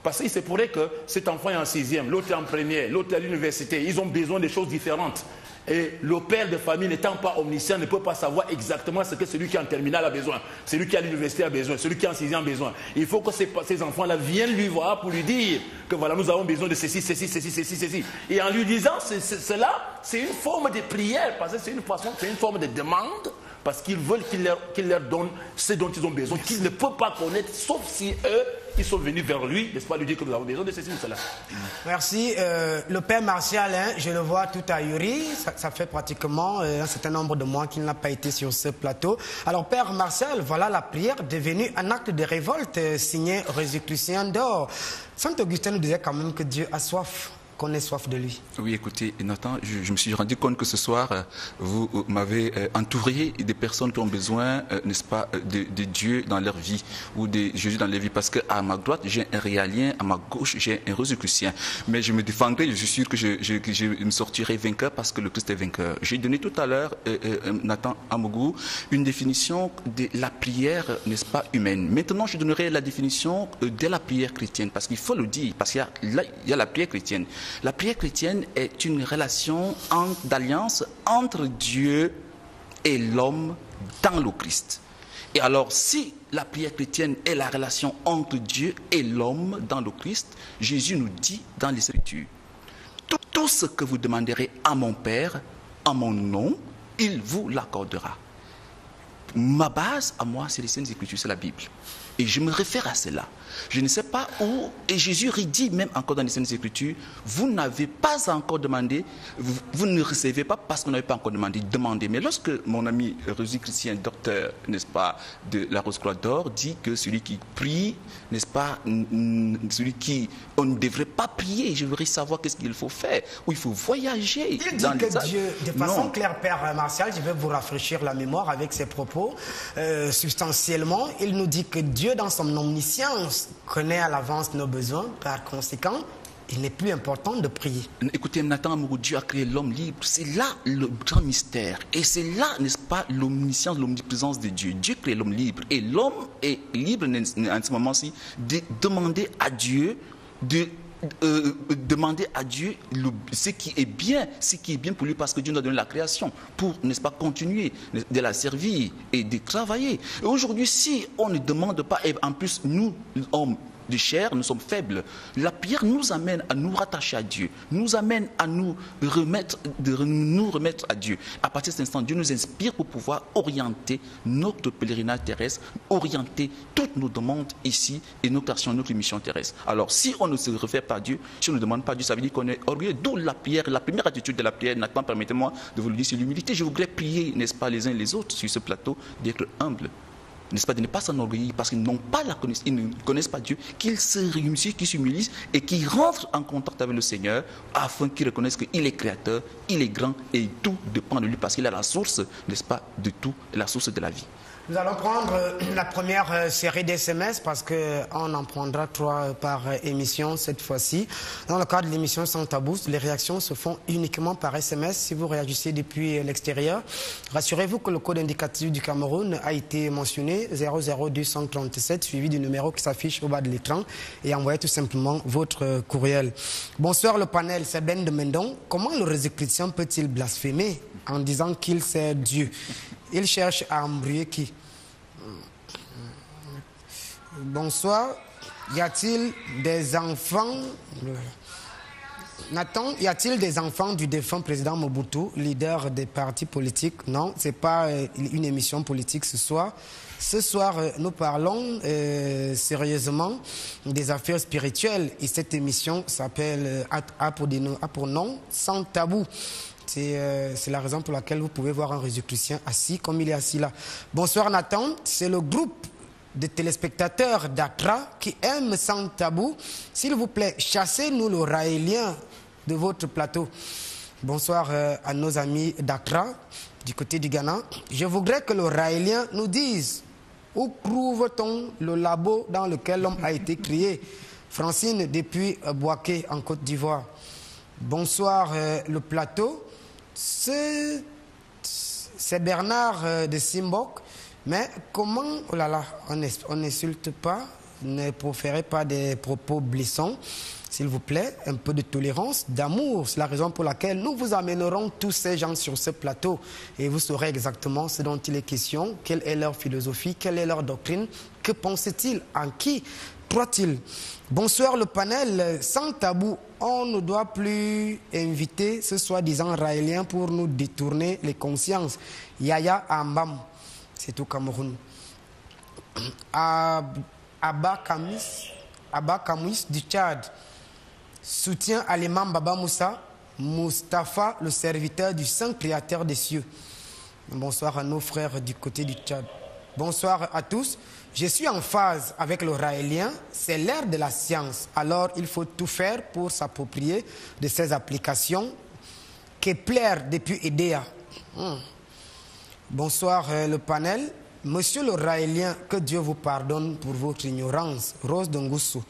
[SPEAKER 5] Parce qu'il se pourrait que cet enfant est en 6e, l'autre est en première, l'autre est à l'université. Ils ont besoin de choses différentes. Et le père de famille n'étant pas omniscient ne peut pas savoir exactement ce que celui qui est en terminale a besoin, celui qui est à l'université a besoin, celui qui est en 6e a besoin. Il faut que ces enfants-là viennent lui voir pour lui dire que voilà, nous avons besoin de ceci, ceci, ceci, ceci, ceci. Et en lui disant cela, c'est une forme de prière, parce que c'est une forme de demande parce qu'ils veulent qu'il leur donne ce dont ils ont besoin, qu'ils ne peuvent pas connaître, sauf si eux, ils sont venus vers lui, n'est-ce pas, lui dire que nous avons besoin de ceci ou cela.
[SPEAKER 1] Merci. Le père Martial, hein, je le vois tout ahuri. Ça fait pratiquement un certain nombre de mois qu'il n'a pas été sur ce plateau. Alors, père Martial, voilà la prière devenue un acte de révolte signé Rosicrucien d'or. Saint Augustin nous disait quand même que Dieu a soif, qu'on ait soif de lui.
[SPEAKER 4] Oui, écoutez, Nathan, je me suis rendu compte que ce soir, vous m'avez entouré des personnes qui ont besoin, n'est-ce pas, de Dieu dans leur vie, ou de Jésus dans leur vie, parce qu'à ma droite, j'ai un réalien, à ma gauche, j'ai un rosicrucien. Mais je me défendrai, je suis sûr que je me sortirai vainqueur parce que le Christ est vainqueur. J'ai donné tout à l'heure, Nathan Amougou, une définition de la prière, n'est-ce pas, humaine. Maintenant, je donnerai la définition de la prière chrétienne, parce qu'il faut le dire, parce qu'il y a la prière chrétienne. La prière chrétienne est une relation d'alliance entre Dieu et l'homme dans le Christ. Et alors, si la prière chrétienne est la relation entre Dieu et l'homme dans le Christ, Jésus nous dit dans les Écritures, tout ce que vous demanderez à mon Père, en mon nom, il vous l'accordera. Ma base, à moi, c'est les Saintes Écritures, c'est la Bible. Et je me réfère à cela. Je ne sais pas où, et Jésus dit même encore dans les Saintes Écritures, vous n'avez pas encore demandé, vous ne recevez pas parce que vous n'avez pas encore demandé, demandez. Mais lorsque mon ami Rosicrucien, docteur, n'est-ce pas, de la Rose-Croix d'Or, dit que celui qui prie, n'est-ce pas, celui qui, on ne devrait pas prier, je voudrais savoir qu'est-ce qu'il faut faire, ou il faut voyager.
[SPEAKER 1] Il dit que Dieu, de façon claire, Père Martial, je vais vous rafraîchir la mémoire avec ses propos, substantiellement, il nous dit que Dieu, dans son omniscience, connaît à l'avance nos besoins. Par conséquent, il n'est plus important de prier.
[SPEAKER 4] Écoutez, Nathan Amougou, Dieu a créé l'homme libre. C'est là le grand mystère. Et c'est là, n'est-ce pas, l'omniscience, l'omniprésence de Dieu. Dieu crée l'homme libre. Et l'homme est libre, en ce moment-ci, de demander à Dieu demander à Dieu ce qui est bien pour lui, parce que Dieu nous a donné la création pour, n'est-ce pas, continuer de la servir et de travailler. Et aujourd'hui, si on ne demande pas, et en plus nous, hommes de chair, nous sommes faibles, la prière nous amène à nous rattacher à Dieu, nous amène à nous remettre à Dieu. À partir de cet instant, Dieu nous inspire pour pouvoir orienter notre pèlerinage terrestre, orienter toutes nos demandes ici et notre action, notre mission terrestre. Alors, si on ne se réfère pas à Dieu, si on ne demande pas à Dieu, ça veut dire qu'on est orgueilleux. D'où la prière, la première attitude de la prière, Nathan, permettez-moi de vous le dire, c'est l'humilité. Je voudrais prier, n'est-ce pas, les uns et les autres sur ce plateau, d'être humble. N'est-ce pas, de ne pas s'enorgueillir parce qu'ils n'ont pas la connaissance, ils ne connaissent pas Dieu, qu'ils se réunissent, qu'ils s'humilient et qu'ils rentrent en contact avec le Seigneur afin qu'ils reconnaissent qu'il est créateur, il est grand et tout dépend de lui parce qu'il est la source, n'est-ce pas, de tout, la source de la vie.
[SPEAKER 1] Nous allons prendre la première série d'SMS parce qu'on en prendra 3 par émission cette fois-ci. Dans le cadre de l'émission Sans Tabou, les réactions se font uniquement par SMS. Si vous réagissez depuis l'extérieur, rassurez-vous que le code indicatif du Cameroun a été mentionné 00237 suivi du numéro qui s'affiche au bas de l'écran et envoyez tout simplement votre courriel. Bonsoir le panel, c'est Ben de Mendon. Comment le rosicrucien peut-il blasphémer en disant qu'il sait Dieu? Il cherche à embrouiller qui? Bonsoir. Y a-t-il des enfants... Nathan, y a-t-il des enfants du défunt président Mobutu, leader des partis politiques? Non, ce n'est pas une émission politique ce soir. Ce soir, nous parlons sérieusement des affaires spirituelles. Et cette émission s'appelle a pour nom Sans Tabou. C'est la raison pour laquelle vous pouvez voir un rosicrucien assis comme il est assis là. Bonsoir Nathan, c'est le groupe de téléspectateurs d'Accra qui aiment Sans Tabou. S'il vous plaît, chassez-nous le raélien de votre plateau. Bonsoir à nos amis d'Accra, du côté du Ghana. Je voudrais que le raélien nous dise où trouve-t-on le labo dans lequel l'homme a été créé. Francine depuis Boaké en Côte d'Ivoire. Bonsoir le plateau. C'est Bernard de Simbok. Mais comment, oh là là, on n'insulte pas, ne proférez pas des propos blessants, s'il vous plaît, un peu de tolérance, d'amour. C'est la raison pour laquelle nous vous amènerons tous ces gens sur ce plateau et vous saurez exactement ce dont il est question, quelle est leur philosophie, quelle est leur doctrine, que pensent-ils, en qui croit-il? Bonsoir le panel. Sans tabou, on ne doit plus inviter ce soi-disant raélien pour nous détourner les consciences. Yaya Ambam, c'est au Cameroun. Abba Kamis du Tchad. Soutien à l'imam Baba Moussa, Mustapha, le serviteur du Saint Créateur des cieux. Bonsoir à nos frères du côté du Tchad. Bonsoir à tous. Je suis en phase avec le raélien. C'est l'ère de la science. Alors, il faut tout faire pour s'approprier de ces applications. Kepler depuis EDEA. Bonsoir le panel. Monsieur le raélien, que Dieu vous pardonne pour votre ignorance. Rose Dongoussou.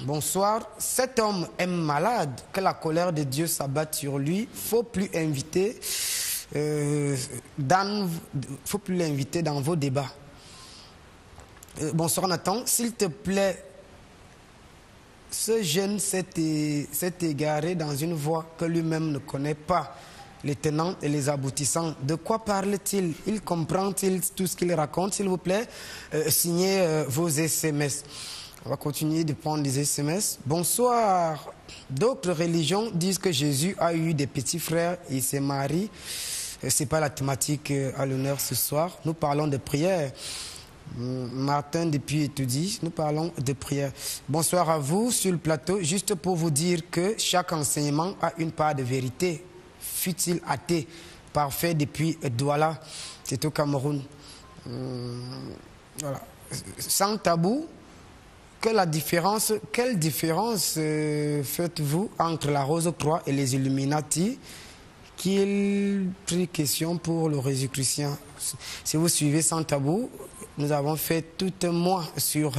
[SPEAKER 1] Bonsoir. Cet homme est malade. Que la colère de Dieu s'abatte sur lui. Faut plus l'inviter dans vos débats. Bonsoir Nathan. S'il te plaît, ce jeune s'est égaré dans une voie que lui-même ne connaît pas. Les tenants et les aboutissants. De quoi parle-t-il? Il comprend-il tout ce qu'il raconte? S'il vous plaît, signez vos SMS. On va continuer de prendre les SMS. Bonsoir. D'autres religions disent que Jésus a eu des petits frères et ses maris. Ce n'est pas la thématique à l'honneur ce soir. Nous parlons de prière. Martin depuis étudie, nous parlons de prière. Bonsoir à vous sur le plateau. Juste pour vous dire que chaque enseignement a une part de vérité. Fut-il athée, parfait depuis Douala, c'est au Cameroun. Voilà. Sans tabou, quelle différence faites-vous entre la Rose-Croix et les Illuminati qu'il prit question pour le Rosicrucien? Si vous suivez Sans tabou, nous avons fait tout un mois sur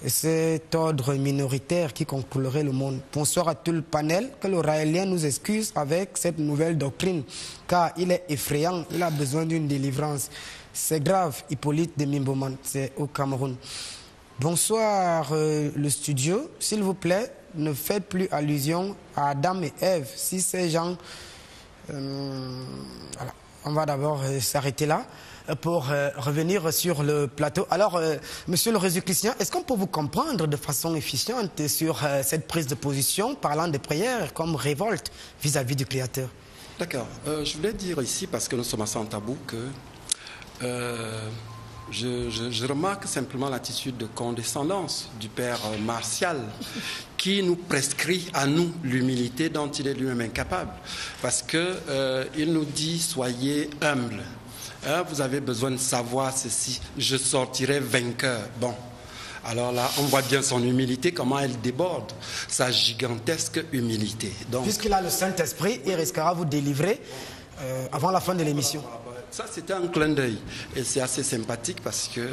[SPEAKER 1] cet ordre minoritaire qui contrôlerait le monde. Bonsoir à tout le panel. Que le raélien nous excuse avec cette nouvelle doctrine, car il est effrayant, il a besoin d'une délivrance. C'est grave. Hippolyte de Mimboman, c'est au Cameroun. Bonsoir le studio. S'il vous plaît, ne faites plus allusion à Adam et Ève. Si ces gens... voilà. On va d'abord s'arrêter là pour revenir sur le plateau. Alors, monsieur le Rosicrucien, est-ce qu'on peut vous comprendre de façon efficiente sur cette prise de position parlant de prière comme révolte vis-à-vis du Créateur?
[SPEAKER 6] D'accord. Je voulais dire ici, parce que nous sommes à Sans tabou, que je remarque simplement l'attitude de condescendance du Père Martial qui nous prescrit à nous l'humilité dont il est lui-même incapable. Parce qu'il nous dit « soyez humbles ». Vous avez besoin de savoir ceci, je sortirai vainqueur. Bon, alors là, on voit bien son humilité, comment elle déborde, sa gigantesque humilité.
[SPEAKER 1] Puisqu'il a le Saint-Esprit, il risquera vous délivrer avant la fin de l'émission.
[SPEAKER 6] Ça, c'était un clin d'œil. Et c'est assez sympathique parce que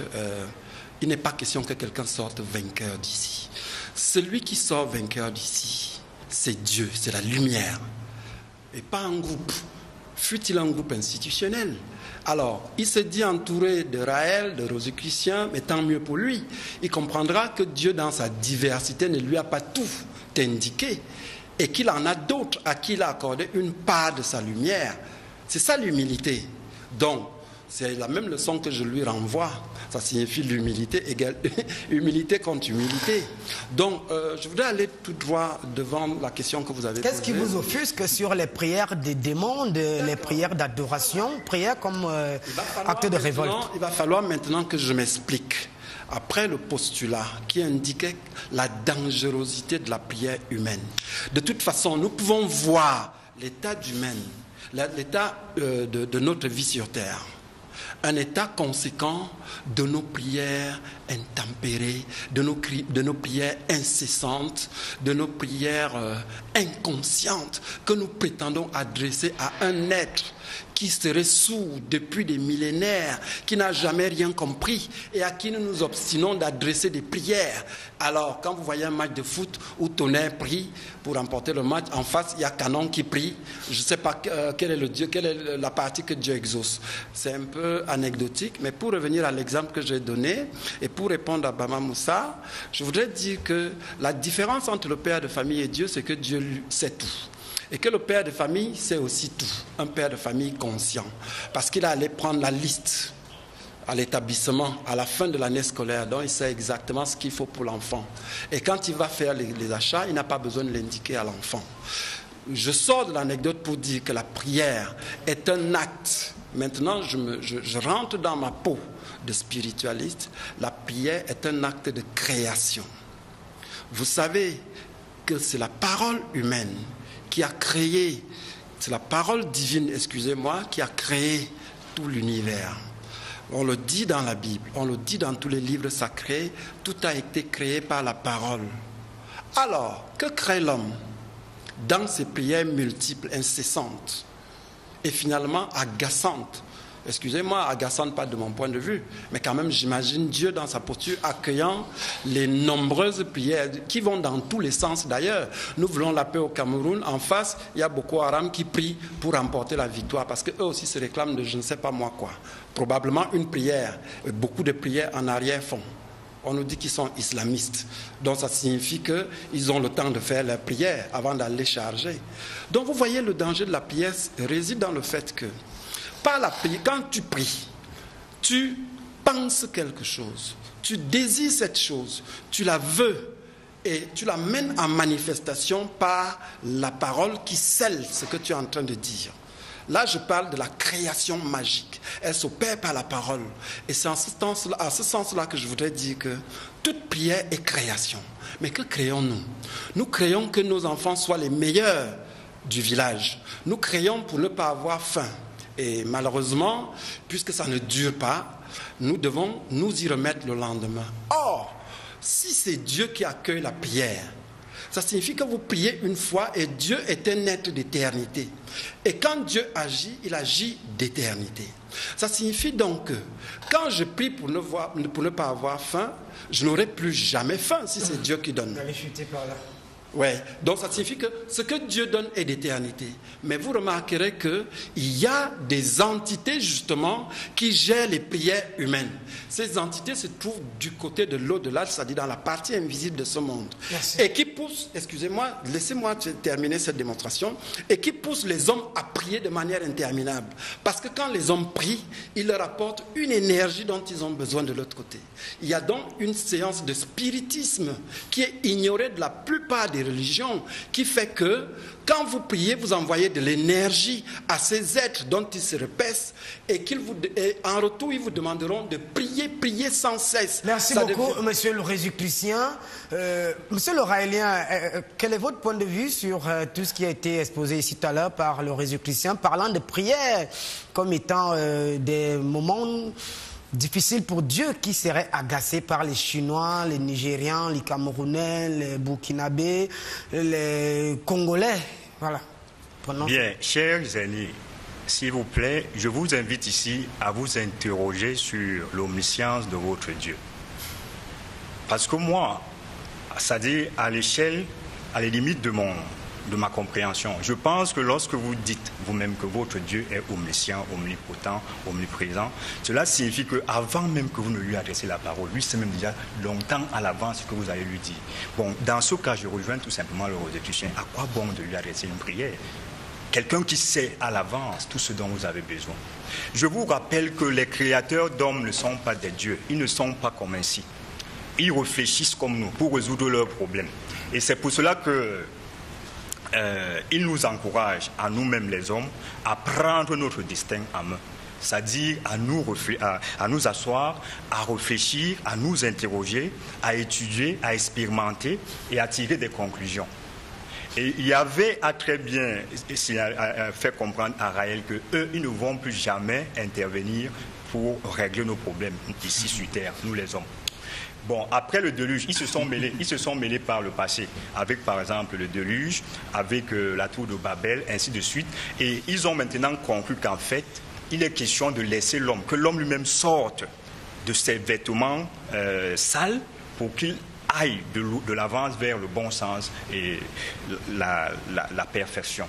[SPEAKER 6] il n'est pas question que quelqu'un sorte vainqueur d'ici. Celui qui sort vainqueur d'ici, c'est Dieu, c'est la lumière. Et pas un groupe. Fut-il un groupe institutionnel? Alors, il se dit entouré de Raël, de Rosicruciens, mais tant mieux pour lui. Il comprendra que Dieu, dans sa diversité, ne lui a pas tout indiqué et qu'il en a d'autres à qui il a accordé une part de sa lumière. C'est ça l'humilité. Donc, c'est la même leçon que je lui renvoie. Ça signifie l'humilité égale humilité contre humilité. Donc, je voudrais aller tout droit devant la question que vous avez posée.
[SPEAKER 1] Qu'est-ce qui vous offusque sur les prières des démons, les prières d'adoration, prières comme acte de révolte?
[SPEAKER 6] Il va falloir maintenant que je m'explique. Après le postulat qui indiquait la dangerosité de la prière humaine. De toute façon, nous pouvons voir l'état humain, l'état de notre vie sur Terre. Un état conséquent de nos prières intempérées, de nos prières incessantes, de nos prières inconscientes que nous prétendons adresser à un être qui serait sourd depuis des millénaires, qui n'a jamais rien compris et à qui nous nous obstinons d'adresser des prières. Alors, quand vous voyez un match de foot où Tonnerre prie pour remporter le match, en face, il y a Canon qui prie. Je ne sais pas quel est le Dieu, quelle est la partie que Dieu exauce. C'est un peu anecdotique, mais pour revenir à l'exemple que j'ai donné et pour répondre à Baba Moussa, je voudrais dire que la différence entre le père de famille et Dieu, c'est que Dieu sait tout. Et que le père de famille, c'est aussi tout. Un père de famille conscient. Parce qu'il allait prendre la liste à l'établissement, à la fin de l'année scolaire, donc il sait exactement ce qu'il faut pour l'enfant. Et quand il va faire les achats, il n'a pas besoin de l'indiquer à l'enfant. Je sors de l'anecdote pour dire que la prière est un acte. Maintenant, je rentre dans ma peau de spiritualiste. La prière est un acte de création. Vous savez que c'est la parole humaine qui a créé, c'est la parole divine, excusez-moi, qui a créé tout l'univers. On le dit dans la Bible, on le dit dans tous les livres sacrés, tout a été créé par la parole. Alors, que crée l'homme dans ses prières multiples, incessantes et finalement agaçantes? Excusez-moi, agaçante pas de mon point de vue, mais quand même j'imagine Dieu dans sa posture accueillant les nombreuses prières qui vont dans tous les sens d'ailleurs. Nous voulons la paix au Cameroun, en face il y a Boko Haram qui prient pour remporter la victoire parce qu'eux aussi se réclament de je ne sais pas moi quoi. Probablement une prière, beaucoup de prières en arrière-fond. On nous dit qu'ils sont islamistes, donc ça signifie qu'ils ont le temps de faire leur prière avant d'aller charger. Donc vous voyez le danger de la prière réside dans le fait que par la prière, quand tu pries, tu penses quelque chose, tu désires cette chose, tu la veux et tu la mènes en manifestation par la parole qui scelle ce que tu es en train de dire. Là, je parle de la création magique. Elle s'opère par la parole. Et c'est à ce sens-là que je voudrais dire que toute prière est création. Mais que créons-nous? Nous créons que nos enfants soient les meilleurs du village. Nous créons pour ne pas avoir faim. Et malheureusement, puisque ça ne dure pas, nous devons nous y remettre le lendemain. Or, si c'est Dieu qui accueille la prière, ça signifie que vous priez une fois et Dieu est un être d'éternité. Et quand Dieu agit, il agit d'éternité. Ça signifie donc que quand je prie pour ne pas avoir faim, je n'aurai plus jamais faim si c'est Dieu qui donne.
[SPEAKER 1] Vous allez chuter par là.
[SPEAKER 6] Ouais. Donc ça signifie que ce que Dieu donne est d'éternité. Mais vous remarquerez qu'il y a des entités justement qui gèrent les prières humaines. Ces entités se trouvent du côté de l'au-delà, c'est-à-dire dans la partie invisible de ce monde. Merci. Et qui poussent, excusez-moi, laissez-moi terminer cette démonstration, et qui poussent les hommes à prier de manière interminable. Parce que quand les hommes prient, ils leur apportent une énergie dont ils ont besoin de l'autre côté. Il y a donc une séance de spiritisme qui est ignorée de la plupart des religions, qui fait que quand vous priez, vous envoyez de l'énergie à ces êtres dont ils se repaissent et en retour, ils vous demanderont de prier sans cesse.
[SPEAKER 1] Merci beaucoup, monsieur le Résiclicien. Monsieur le Raélien, quel est votre point de vue sur tout ce qui a été exposé ici tout à l'heure par le Résiclicien, parlant de prière comme étant des moments difficile pour Dieu qui serait agacé par les Chinois, les Nigérians, les Camerounais, les Burkinabés, les Congolais. Voilà.
[SPEAKER 7] Bien, chers amis, s'il vous plaît, je vous invite ici à vous interroger sur l'omniscience de votre Dieu. Parce que moi, c'est-à-dire à l'échelle, à la limite de ma compréhension. Je pense que lorsque vous dites vous-même que votre Dieu est omniscient, omnipotent, omniprésent, cela signifie qu'avant même que vous ne lui adressez la parole, lui sait même déjà longtemps à l'avance ce que vous allez lui dire. Bon, dans ce cas, je rejoins tout simplement le Résiclicien. À quoi bon de lui adresser une prière? Quelqu'un qui sait à l'avance tout ce dont vous avez besoin. Je vous rappelle que les créateurs d'hommes ne sont pas des dieux. Ils ne sont pas comme ainsi. Ils réfléchissent comme nous pour résoudre leurs problèmes. Et c'est pour cela que il nous encourage, à nous-mêmes les hommes, à prendre notre destin en main. C'est-à-dire à nous asseoir, à réfléchir, à nous interroger, à étudier, à expérimenter et à tirer des conclusions. Et il y avait à très bien fait comprendre à Raël qu'eux, ils ne vont plus jamais intervenir pour régler nos problèmes ici sur Terre, nous les hommes. Bon, après le déluge, ils se sont mêlés par le passé, avec par exemple le déluge, avec la tour de Babel, ainsi de suite. Et ils ont maintenant conclu qu'en fait, il est question de laisser l'homme, que l'homme lui-même sorte de ses vêtements sales pour qu'il aille de l'avance vers le bon sens et la perfection.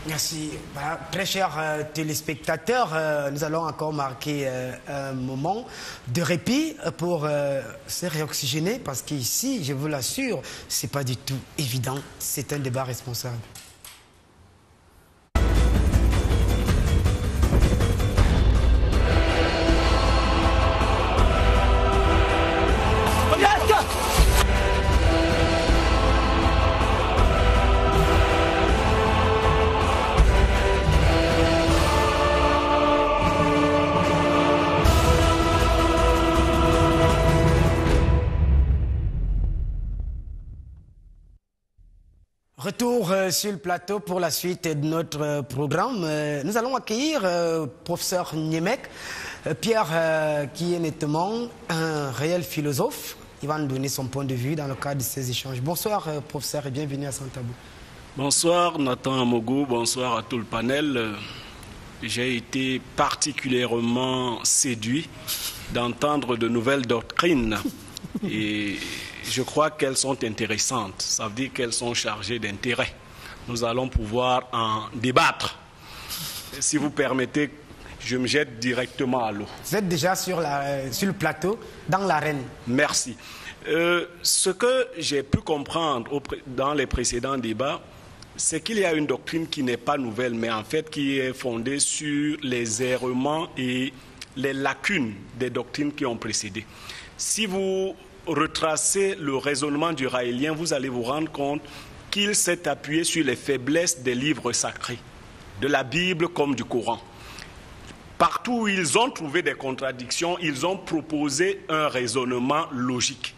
[SPEAKER 1] Merci. Voilà, très chers téléspectateurs, nous allons encore marquer un moment de répit pour se réoxygéner parce qu'ici, je vous l'assure, ce n'est pas du tout évident. C'est un débat responsable. Retour sur le plateau pour la suite de notre programme. Nous allons accueillir professeur Niemek, Pierre qui est nettement un réel philosophe. Il va nous donner son point de vue dans le cadre de ces échanges. Bonsoir professeur et bienvenue à Santabou.
[SPEAKER 8] Bonsoir Nathan Amogo, bonsoir à tout le panel. J'ai été particulièrement séduit d'entendre de nouvelles doctrines et je crois qu'elles sont intéressantes. Ça veut dire qu'elles sont chargées d'intérêt. Nous allons pouvoir en débattre. Si vous permettez, je me jette directement à l'eau.
[SPEAKER 1] Vous êtes déjà sur le plateau, dans l'arène.
[SPEAKER 8] Merci. Ce que j'ai pu comprendre dans les précédents débats, c'est qu'il y a une doctrine qui n'est pas nouvelle, mais en fait qui est fondée sur les errements et les lacunes des doctrines qui ont précédé. Si vous retracez le raisonnement du raélien, vous allez vous rendre compte qu'il s'est appuyé sur les faiblesses des livres sacrés, de la Bible comme du Coran. Partout où ils ont trouvé des contradictions, ils ont proposé un raisonnement logique.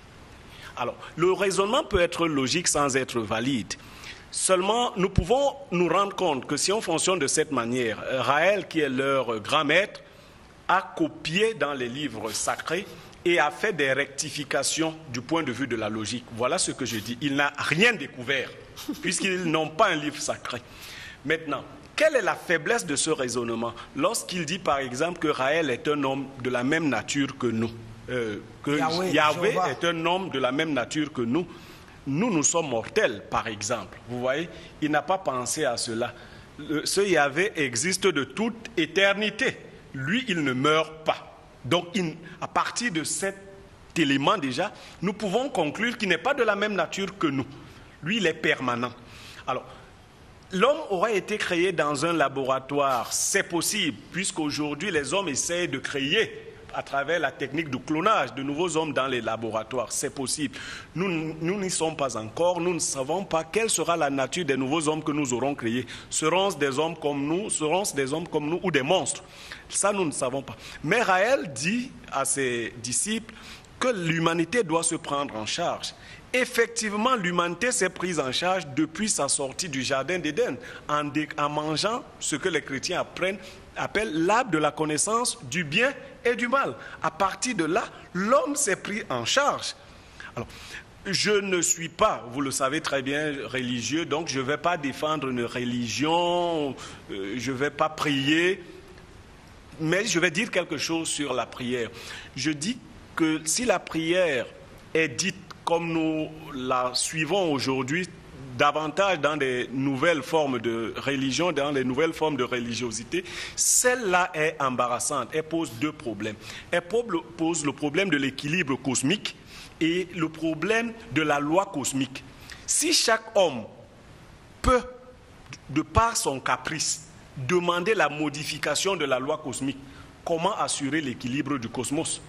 [SPEAKER 8] Alors, le raisonnement peut être logique sans être valide. Seulement, nous pouvons nous rendre compte que si on fonctionne de cette manière, Raël, qui est leur grand maître, a copié dans les livres sacrés et a fait des rectifications du point de vue de la logique. Voilà ce que je dis. Il n'a rien découvert, puisqu'ils n'ont pas un livre sacré. Maintenant, quelle est la faiblesse de ce raisonnement? Lorsqu'il dit, par exemple, que Raël est un homme de la même nature que nous, que Yahweh est un homme de la même nature que nous, nous sommes mortels, par exemple. Vous voyez, il n'a pas pensé à cela. Ce Yahvé existe de toute éternité. Lui, il ne meurt pas. Donc, à partir de cet élément déjà, nous pouvons conclure qu'il n'est pas de la même nature que nous. Lui, il est permanent. Alors, l'homme aurait été créé dans un laboratoire. C'est possible, puisqu'aujourd'hui, les hommes essayent de créer à travers la technique du clonage de nouveaux hommes dans les laboratoires. C'est possible. Nous n'y sommes pas encore. Nous ne savons pas quelle sera la nature des nouveaux hommes que nous aurons créés. Seront-ce des hommes comme nous? Seront-ce des hommes comme nous ou des monstres? Ça, nous ne savons pas. Mais Raël dit à ses disciples que l'humanité doit se prendre en charge. Effectivement, l'humanité s'est prise en charge depuis sa sortie du jardin d'Éden en mangeant ce que les chrétiens appellent l'arbre de la connaissance du bien et du mal. À partir de là, l'homme s'est pris en charge. Alors, je ne suis pas, vous le savez très bien, religieux, donc je ne vais pas défendre une religion, je ne vais pas prier, mais je vais dire quelque chose sur la prière. Je dis que si la prière est dite comme nous la suivons aujourd'hui, davantage dans des nouvelles formes de religion, dans les nouvelles formes de religiosité, celle-là est embarrassante. Elle pose deux problèmes. Elle pose le problème de l'équilibre cosmique et le problème de la loi cosmique. Si chaque homme peut, de par son caprice, demander la modification de la loi cosmique, comment assurer l'équilibre du cosmos?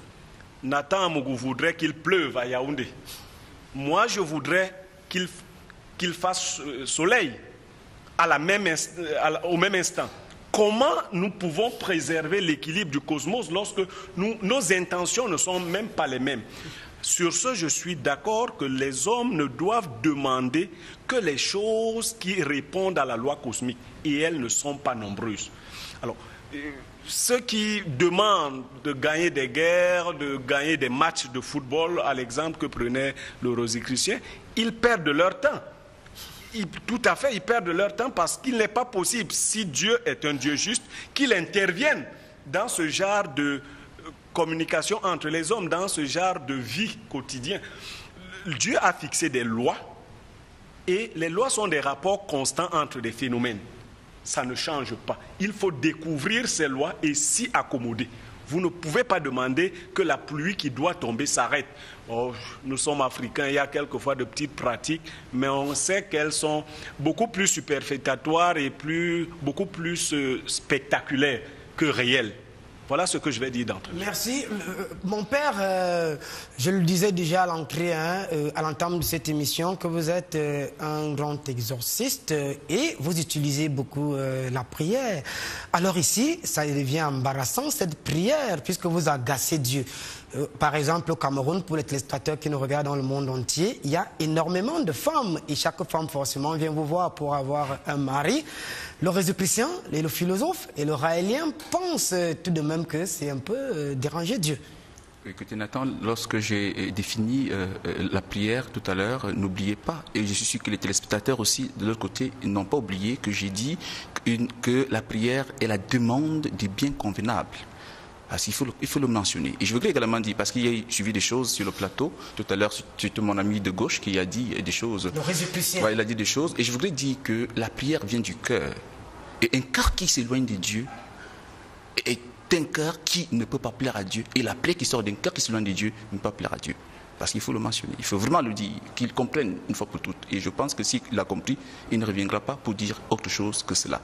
[SPEAKER 8] Nathan Amougou voudrait qu'il pleuve à Yaoundé. Moi, je voudrais qu'il fasse soleil au même instant. Comment nous pouvons préserver l'équilibre du cosmos lorsque nos intentions ne sont même pas les mêmes? Sur ce, je suis d'accord que les hommes ne doivent demander que les choses qui répondent à la loi cosmique, et elles ne sont pas nombreuses. Alors, ceux qui demandent de gagner des guerres, de gagner des matchs de football, à l'exemple que prenait le Rosicrucien, ils perdent de leur temps. Tout à fait, ils perdent de leur temps parce qu'il n'est pas possible, si Dieu est un Dieu juste, qu'il intervienne dans ce genre de communication entre les hommes, dans ce genre de vie quotidienne. Dieu a fixé des lois et les lois sont des rapports constants entre des phénomènes. Ça ne change pas. Il faut découvrir ces lois et s'y accommoder. Vous ne pouvez pas demander que la pluie qui doit tomber s'arrête. Oh, nous sommes africains, il y a quelquefois de petites pratiques, mais on sait qu'elles sont beaucoup plus superfétatoires et beaucoup plus spectaculaires que réelles. Voilà ce que je vais dire d'entrée.
[SPEAKER 1] Merci. Mon père, je le disais déjà à l'entrée, à l'entame de cette émission, que vous êtes un grand exorciste et vous utilisez beaucoup la prière. Alors ici, ça devient embarrassant cette prière puisque vous agacez Dieu. Par exemple, au Cameroun, pour les téléspectateurs qui nous regardent dans le monde entier, il y a énormément de femmes et chaque femme forcément vient vous voir pour avoir un mari. Le résiclicien, et le philosophe et le raélien pensent tout de même que c'est un peu déranger Dieu.
[SPEAKER 4] Écoutez Nathan, lorsque j'ai défini la prière tout à l'heure, n'oubliez pas, et je suis sûr que les téléspectateurs aussi de l'autre côté n'ont pas oublié que j'ai dit que la prière est la demande du bien convenable. Parce qu'il faut le mentionner. Et je voudrais également dire, parce qu'il y a suivi des choses sur le plateau, tout à l'heure, c'était mon ami de gauche qui a dit des choses.
[SPEAKER 1] Le résiclicien.
[SPEAKER 4] Ouais, il a dit des choses. Et je voudrais dire que la prière vient du cœur. Et un cœur qui s'éloigne de Dieu est un cœur qui ne peut pas plaire à Dieu. Et la prière qui sort d'un cœur qui s'éloigne de Dieu ne peut pas plaire à Dieu. Parce qu'il faut le mentionner. Il faut vraiment le dire, qu'il comprenne une fois pour toutes. Et je pense que s'il a compris, il ne reviendra pas pour dire autre chose que cela.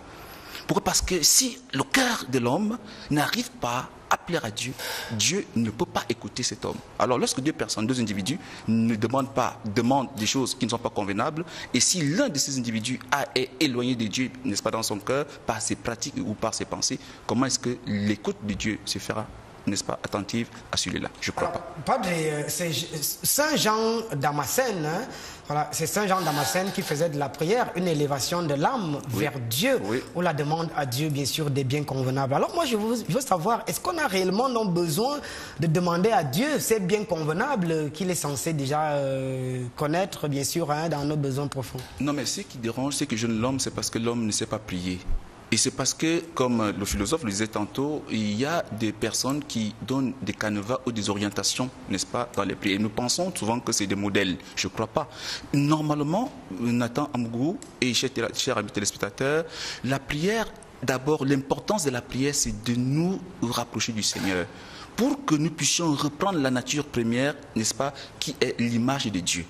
[SPEAKER 4] Pourquoi? Parce que si le cœur de l'homme n'arrive pas à plaire à Dieu, Dieu ne peut pas écouter cet homme. Alors lorsque deux personnes, deux individus ne demandent des choses qui ne sont pas convenables, et si l'un de ces individus est éloigné de Dieu, n'est-ce pas, dans son cœur, par ses pratiques ou par ses pensées, comment est-ce que l'écoute de Dieu se fera, n'est-ce pas, attentive à celui-là? Je ne crois pas.
[SPEAKER 1] Padre, c'est Saint Jean Damascène, voilà, c'est Saint Jean Damascène qui faisait de la prière une élévation de l'âme vers Dieu, ou la demande à Dieu, bien sûr, des biens convenables. Alors moi, je veux savoir, est-ce qu'on a réellement donc besoin de demander à Dieu ces biens convenables qu'il est censé déjà connaître, bien sûr, dans nos besoins profonds?
[SPEAKER 4] Non, mais ce qui dérange, c'est que jeune l'homme, c'est parce que l'homme ne sait pas prier. Et c'est parce que, comme le philosophe le disait tantôt, il y a des personnes qui donnent des canevas ou des orientations, n'est-ce pas, dans les prières. Et nous pensons souvent que c'est des modèles. Je ne crois pas. Normalement, Nathan Amougou et chers amis téléspectateurs, la prière, d'abord, l'importance de la prière, c'est de nous rapprocher du Seigneur. Pour que nous puissions reprendre la nature première, n'est-ce pas, qui est l'image de Dieu.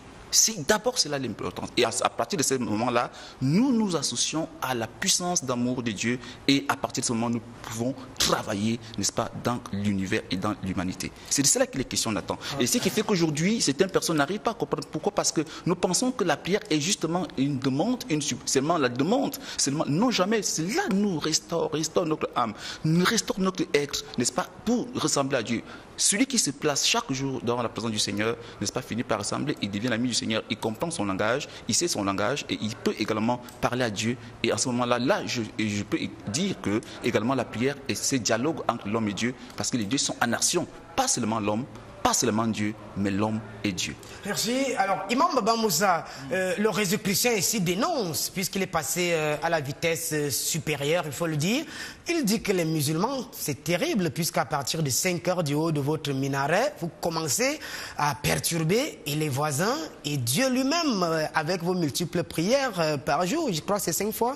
[SPEAKER 4] D'abord, c'est là l'importance. Et à partir de ce moment-là, nous nous associons à la puissance d'amour de Dieu. Et à partir de ce moment, nous pouvons travailler, n'est-ce pas, dans l'univers et dans l'humanité. C'est de cela qu'il est question, Nathan. Et ce qui fait qu'aujourd'hui, certaines personnes n'arrivent pas à comprendre. Pourquoi? Parce que nous pensons que la prière est justement une demande, seulement la demande. Seulement, non, jamais. Cela nous restaure notre âme, nous restaure notre être, n'est-ce pas, pour ressembler à Dieu. Celui qui se place chaque jour dans la présence du Seigneur, n'est-ce pas, finit par ressembler, il devient l'ami du Seigneur, il comprend son langage, il sait son langage et il peut également parler à Dieu. Et à ce moment-là, je peux dire que également la prière est ce dialogue entre l'homme et Dieu, parce que les dieux sont en action, pas seulement l'homme, pas seulement Dieu, mais l'homme et Dieu.
[SPEAKER 1] Merci. Alors, Imam Baba Moussa, le résiclicien ici dénonce, puisqu'il est passé à la vitesse supérieure, il faut le dire. Il dit que les musulmans, c'est terrible, puisqu'à partir de 5 heures du haut de votre minaret, vous commencez à perturber et les voisins et Dieu lui-même, avec vos multiples prières par jour. Je crois que c'est 5 fois.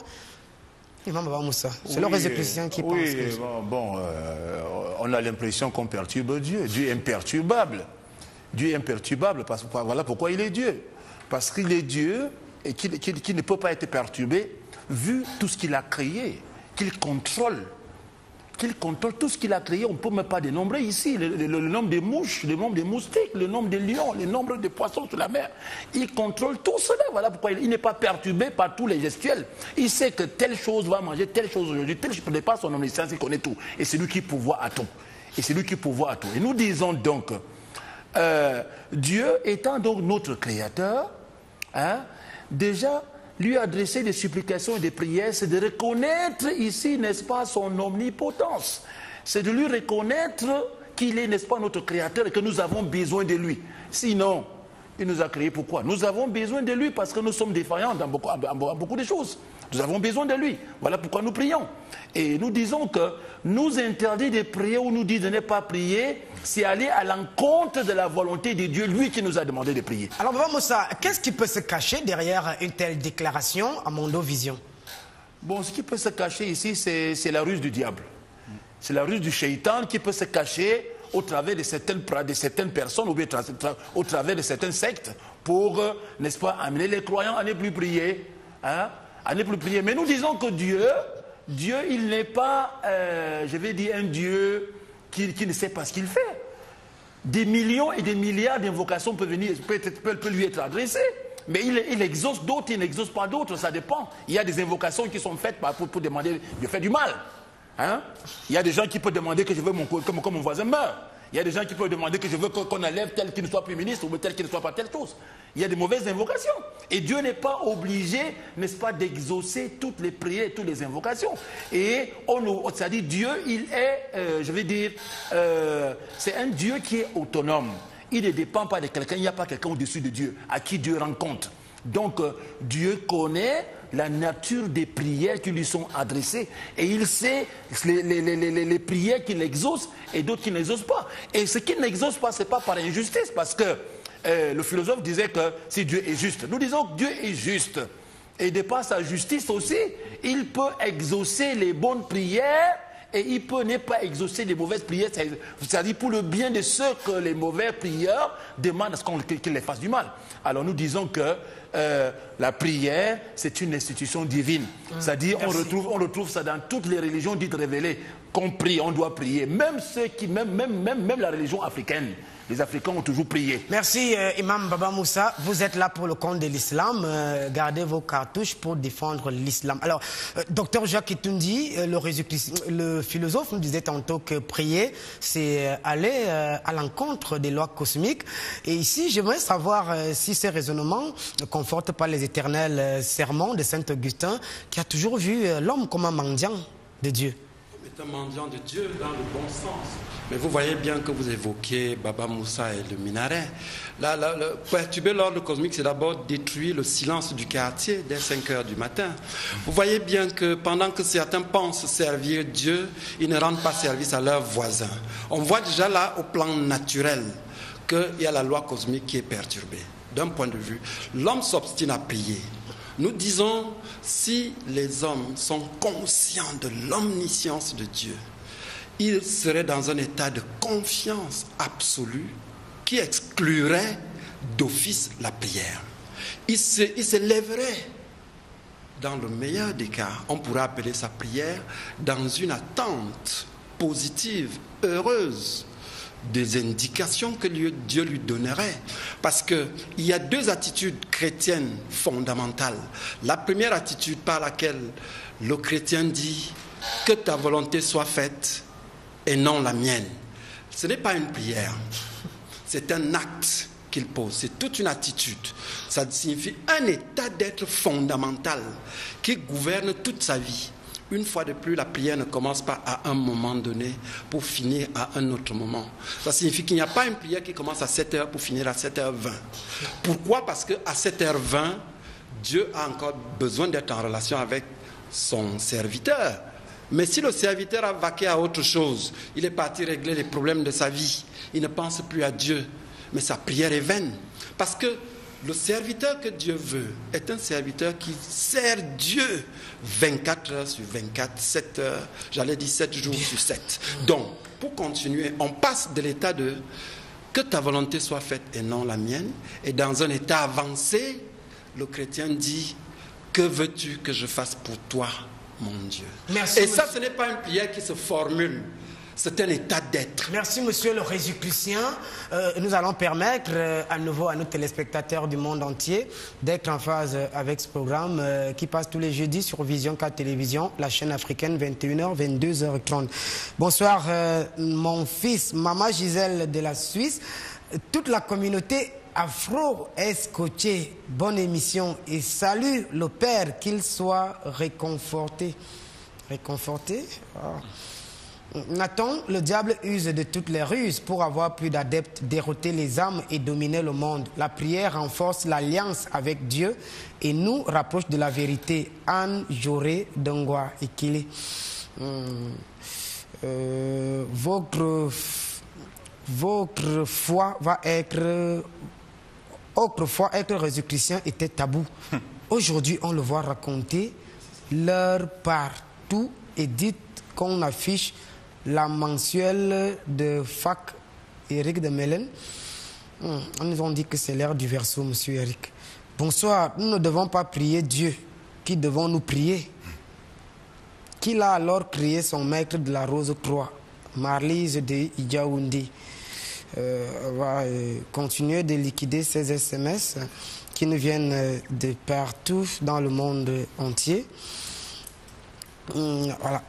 [SPEAKER 1] Imam Baba Moussa, c'est le résiclicien qui pense.
[SPEAKER 5] On a l'impression qu'on perturbe Dieu. Dieu est imperturbable. Dieu est imperturbable, voilà pourquoi il est Dieu. Parce qu'il est Dieu et qu'il ne peut pas être perturbé vu tout ce qu'il a créé, qu'il contrôle tout ce qu'il a créé. On ne peut même pas dénombrer ici le nombre des mouches, le nombre des moustiques, le nombre des lions, le nombre de poissons sur la mer. Il contrôle tout cela. Voilà pourquoi il n'est pas perturbé par tous les gestuels. Il sait que telle chose va manger, telle chose aujourd'hui, telle chose ne connaît pas son omniscience, il connaît tout. Et c'est lui qui pourvoit à tout. Et nous disons donc, Dieu étant donc notre créateur, déjà, lui adresser des supplications et des prières, c'est de reconnaître ici, n'est-ce pas, son omnipotence. C'est de lui reconnaître qu'il est, n'est-ce pas, notre créateur et que nous avons besoin de lui. Sinon, il nous a créés pourquoi? Nous avons besoin de lui parce que nous sommes défaillants dans beaucoup de choses. Nous avons besoin de lui. Voilà pourquoi nous prions. Et nous disons que nous interdit de prier ou nous dit de ne pas prier, c'est aller à l'encontre de la volonté de Dieu, lui qui nous a demandé de prier.
[SPEAKER 1] Alors, Baba Moussa, qu'est-ce qui peut se cacher derrière une telle déclaration à Mondo Vision?
[SPEAKER 5] Bon, ce qui peut se cacher ici, c'est la ruse du diable. C'est la ruse du shaitan qui peut se cacher au travers de certaines personnes ou bien au travers de certaines sectes pour, n'est-ce pas, amener les croyants à ne plus prier. À ne plus prier. Mais nous disons que Dieu, il n'est pas, je vais dire, un Dieu qui ne sait pas ce qu'il fait. Des millions et des milliards d'invocations peuvent lui être adressées. Mais il exauce d'autres, il n'exauce pas d'autres, ça dépend. Il y a des invocations qui sont faites pour demander de faire du mal. Hein? Il y a des gens qui peuvent demander que je veux que mon voisin meure. Il y a des gens qui peuvent demander que je veux qu'on enlève tel qui ne soit plus ministre ou tel qui ne soit pas telle chose. Il y a des mauvaises invocations. Et Dieu n'est pas obligé, n'est-ce pas, d'exaucer toutes les prières et toutes les invocations. Et c'est-à-dire Dieu, il est, c'est un Dieu qui est autonome. Il ne dépend pas de quelqu'un, il n'y a pas quelqu'un au-dessus de Dieu, à qui Dieu rend compte. Donc, Dieu connaît la nature des prières qui lui sont adressées et il sait les prières qu'il exauce et d'autres qui n'exaucent pas. Et ce qu'il n'exauce pas, ce n'est pas par injustice, parce que le philosophe disait que si Dieu est juste, nous disons que Dieu est juste. Et de par sa justice aussi, il peut exaucer les bonnes prières et il peut ne pas exaucer les mauvaises prières, c'est-à-dire pour le bien de ceux que les mauvais prieurs demandent à ce qu'ils les fassent du mal. Alors nous disons que la prière, c'est une institution divine. C'est-à-dire on retrouve ça dans toutes les religions dites révélées. Qu'on prie, on doit prier. Même ceux qui, même la religion africaine. Les Africains ont toujours prié.
[SPEAKER 1] Merci Imam Baba Moussa. Vous êtes là pour le compte de l'islam. Gardez vos cartouches pour défendre l'islam. Alors, docteur Jacques Itundi, le philosophe, nous disait tantôt que prier, c'est aller à l'encontre des lois cosmiques. Et ici, j'aimerais savoir si ces raisonnements ne confortent pas les éternels sermons de Saint Augustin, qui a toujours vu l'homme comme un mendiant de Dieu.
[SPEAKER 6] Un mendiant de Dieu dans le bon sens. Mais vous voyez bien que vous évoquez Baba Moussa et le minaret. Perturber l'ordre cosmique, c'est d'abord détruire le silence du quartier dès 5 heures du matin. Vous voyez bien que pendant que certains pensent servir Dieu, ils ne rendent pas service à leurs voisins. On voit déjà là, au plan naturel, qu'il y a la loi cosmique qui est perturbée. D'un point de vue, l'homme s'obstine à prier. Nous disons, si les hommes sont conscients de l'omniscience de Dieu, ils seraient dans un état de confiance absolue qui exclurait d'office la prière. Ils se lèveraient. Dans le meilleur des cas, on pourrait appeler sa prière dans une attente positive, heureuse, des indications que Dieu lui donnerait. Parce qu'il y a deux attitudes chrétiennes fondamentales. La première attitude par laquelle le chrétien dit que ta volonté soit faite et non la mienne. Ce n'est pas une prière, c'est un acte qu'il pose, c'est toute une attitude. Ça signifie un état d'être fondamental qui gouverne toute sa vie. Une fois de plus, la prière ne commence pas à un moment donné pour finir à un autre moment. Ça signifie qu'il n'y a pas une prière qui commence à 7h pour finir à 7h20. Pourquoi? Parce qu'à 7h20, Dieu a encore besoin d'être en relation avec son serviteur. Mais si le serviteur a vaqué à autre chose, il est parti régler les problèmes de sa vie, il ne pense plus à Dieu, mais sa prière est vaine. Parce que le serviteur que Dieu veut est un serviteur qui sert Dieu 24 heures sur 24, 7 heures, j'allais dire 7 jours sur 7. Donc, pour continuer, on passe de l'état de que ta volonté soit faite et non la mienne, et dans un état avancé, le chrétien dit, que veux-tu que je fasse pour toi, mon Dieu?
[SPEAKER 1] Merci,
[SPEAKER 6] et ça, ce n'est pas une prière qui se formule. C'est un état d'être.
[SPEAKER 1] Merci, monsieur le Résiclucien. Nous allons permettre à nouveau à nos téléspectateurs du monde entier d'être en phase avec ce programme qui passe tous les jeudis sur Vision 4 Télévision, la chaîne africaine, 21h, 22h30. Bonsoir, mon fils, Maman Gisèle de la Suisse. Toute la communauté afro est scotchée. Bonne émission et salut le Père, qu'il soit réconforté. Réconforté? Nathan, le diable use de toutes les ruses pour avoir plus d'adeptes, déroter les âmes et dominer le monde. La prière renforce l'alliance avec Dieu et nous rapproche de la vérité. Anne Joré Dongwa Ikile. Votre foi va être... Autrefois, être Jésus-Christien était tabou. Aujourd'hui, on le voit raconter l'heure partout et dites qu'on affiche la mensuelle de Fac Eric de Mellen. On nous a dit que c'est l'heure du verso, monsieur Eric. Bonsoir, nous ne devons pas prier Dieu. Qui devons-nous prier? Qui a alors crié son maître de la rose croix? Marlise de Yaoundé. On va continuer de liquider ces SMS qui nous viennent de partout dans le monde entier. Voilà.